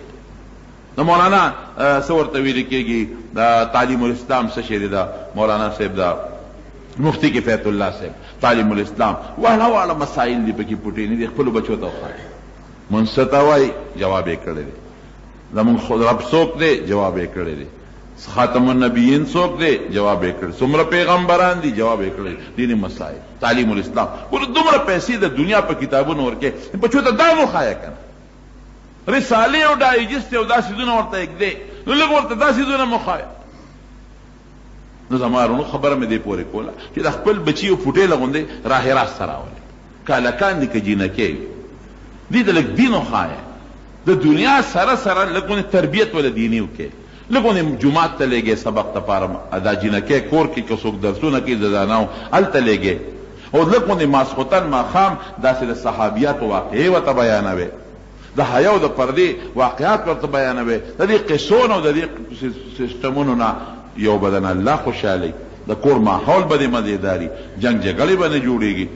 د مولانا څه ورته ویل کېږي د تعلیم الاسلام څه شی دی د مولانا صاحب د مفتی کفایت الله صاحب تعلیم الاسلام واړه واړه مسایل دي پکې پټې نه دي خپلو بچو ته وښایه مونږ څه ته وایي جواب یې کړی دی زمونږ رب څوک دی جواب یې کړی دی خاتم النبیین څوک دی جواب یې کړی څومره پیغمبران دي جواب یې کړی دیني مسایل تعلیم الاسلام ګوره دومره پیسې د دنیا په کتابونو ورکې بچو ته دا وښایه که نه رسالې او ډایجسټ او دا څیزونه ورته ږدې نو لږ ورته دا څیزونه مه ښایه نو زما رونو خبره مې دې پورې کوله چې د خپل بچي او فوټې له غوندې راه راست راولې کالکان دي که جینکې دې ته لږ دین وښایه د دنیا سره سره لږ غوندې تربیت وله دیني وکړې لږ غوندې جومات ته لېږې سبق دپاره دا جینکې کور کې که څوک درسونه کوي زنانو هلته لېږې او لږ غوندې ماسخوتن ماښام داسې د صحابیاتو واقعې ورته بیانوې د حیا او د پردې واقعات ورته بیانوې د دې قصو نه او د دې سیسټمونو نه یو بدن الله خوشحالی د کور ماحول به دې مزېداري جنګ جګړې به نه جوړېږي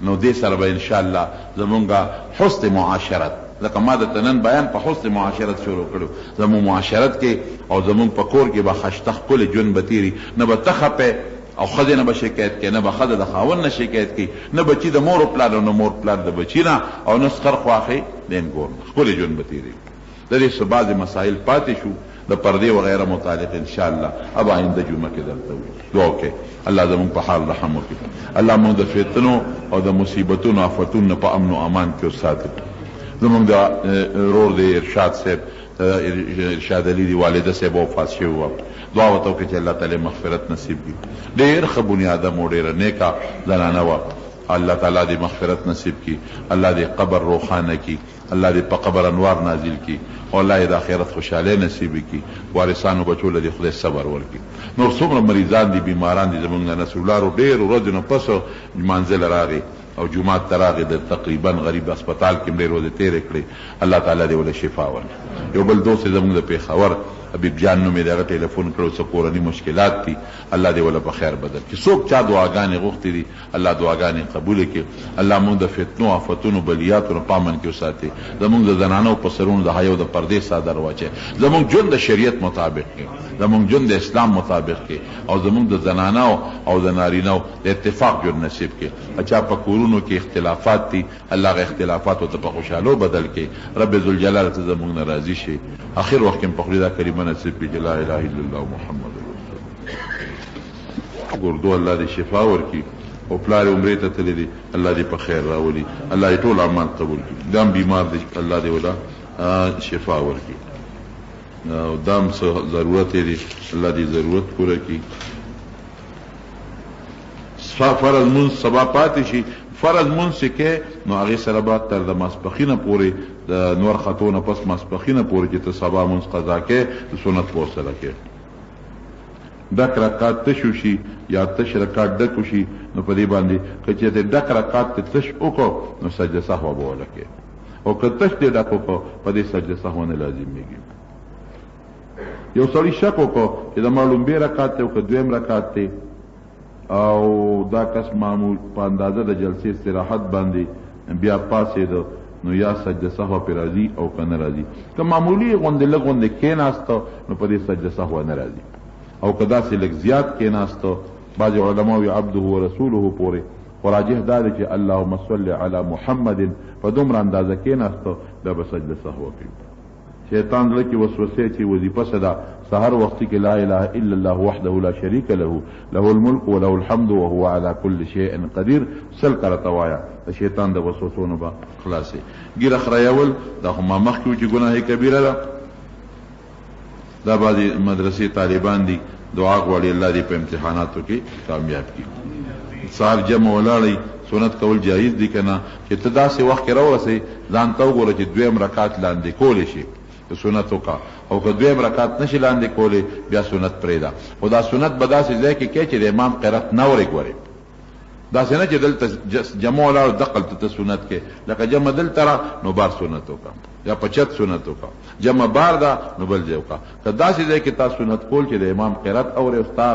نو دې سره به انشاءالله زمونږ حسن معاشرت لکه ما د تنن بیان په حسن معاشرت شروع کړو زمونږ معاشرت کې او زمونږ په کور کې به خشته ښکلې ژوند به تېري نه به ته خپې او ښځې نه به شکایت کوي نه به ښځه د خاوند نه شکایت کوي نه بچي د مور پلار او نه مور پلار د بچي نه او نه سخر خواښې د انګور نه ښکلې ژوند به تېري د دې څه بعضې مسایل پاتې شو د پردې وغیره متعلق انشاءالله اب آئنده جمعه کې درته وایي دعا وکړئ الله زمونږ په حال رحم وکړي الله مونږ د فتنو او د مصیبتونو آفتونو نه په امن و امان کې وساتي زمونږ د ورور د ارشاد صاحب ارشاد علي دی والده صاحب وفات شوي وه دعا ورته وکړئ چې الله تعالی مغفرت نصیب کړي ډېر ښه بنیادم او ډېره نیکه زنانه وه الله تعالی دې مغفرت نصیب کړي الله دې قبر روښانه کړي الله دې په قبر انوار نازل کړي او الله دې د آخرت خوشحالۍ نصیب کړي وارثانو بچو له دې خدای صبر ورکړي نور څومره مریضان دي بیماران دي زمونږ د نصرالارو ډېرو ورځو نه پس منزل راغی او جمعات ته راغی د تقریبا غریب اسپتال کې ډېرې ورځې تېرې کړې الله تعالی دې ولې شفا ورکړي یو بل دوست زمونږ د پېښور حبیب جان نومې د هغه ټلیفون کړو څه کورني مشکلات دي الله دې وله په خیر بدل کړي څوک چا دعاګانې غوښتې دي الله دعاګانې قبوله کړي الله مونږ د فتنو آفتونو بلیاتو نه پامن کې وساتي زمونږ د زنانو په سرونو د حیا او د پردې څادر واچوي زمونږ ژوند د شریعت مطابق کړي زمونږ ژوند د اسلام مطابق کړي او زمونږ د زنانو او د نارینو د اتفاق ژوند نصیب کړي چا په کورونو کې اختلافات دي الله هغه اختلافاتو ته په خوشحالو بدل کړي رب ذوالجلال ته زمونږ نه راضي شي اخر وخت کې په خپل دا کریمه نصیب کړي لا اله الا الله محمد رسول الله ګردو الله دې شفا ورکړي او پلار عمرې ته تللی دي الله دې په خیر راولي الله دې ټول اعمال قبول کړي دام بیمار دي الله دې ولا شفا ورکړي او دام څه ضرورت دي الله دې ضرورت پوره کړي فرض منځ سبا پاتې شي فرض منځ کې نو هغې سره به تر د ماسپخینه پورې د نور خطو نه پس ماسپخینه پورې چې ته سبا منځ قضا کې د سنت په وسیله کې ډک رکعات تشو شي یا تش رکعات ډکو شي نو په دې باندې که چېرته ډک رکعات ته تش وکړو نو سجده سهوه به وله کې او که تش دې ډک وکړو په دې سجده سهوه نه لازمیږي یو سړي شک وکړو چې د ما لومبې رکعات دی او که دویم رکعات دی او دا کس معمول په اندازه د جلسې استراحت باندې بیا پاسېده نو یا سجده سهوه پې راځي او که نه راځي که معمولي غوندې لږ غوندې کېناسته نو په دې سجده سهوه نه راځي او که داسې لږ زیات کېناسته بعضې علما وایي عبده و رسوله پورې وراجح دا دی چې اللهم صل علی محمد په دومره اندازه کېناستو دا به سجده سهو کوي. شیطان زړه کې وسوسې چې وظیفه صدا سحر وختي کې لا اله الا الله وحده لا شریک له له الملك وله الحمد وهو على كل شيء قدير سل کرته وایا د شیطان د وسوسو نه به خلاصي. ګیره خریول دا خو ما مخکې چې ګناه کبیره ده. دا بعضې مدرسې طالبان دي دعا غواړي الله دې په امتحاناتو کې کامیاب کړي. سهار جمع ولاړئ سنت کول جایز دي که نه چې ته داسې وخت کې راورسئ ځان ته وګوره چې دویم رکعت لاندې کولی شي سنت وکړه او که دویم رکعت نشي لاندې کولی بیا سنت پرېږده. خو دا سنت به داسې ځای کې کوې چې د امام قرات نه ورې ګورې. داسې نه چې دلته جمع ولاړو دقلته ته سنت کې لکه جمع دلته را نو بار سنت وکړه یا پچت سنت وکړه. جمع بار ده نو بل ځای وکړه. که داسې ځای کې تا سنت کول چې د امام قرات اورې او ستا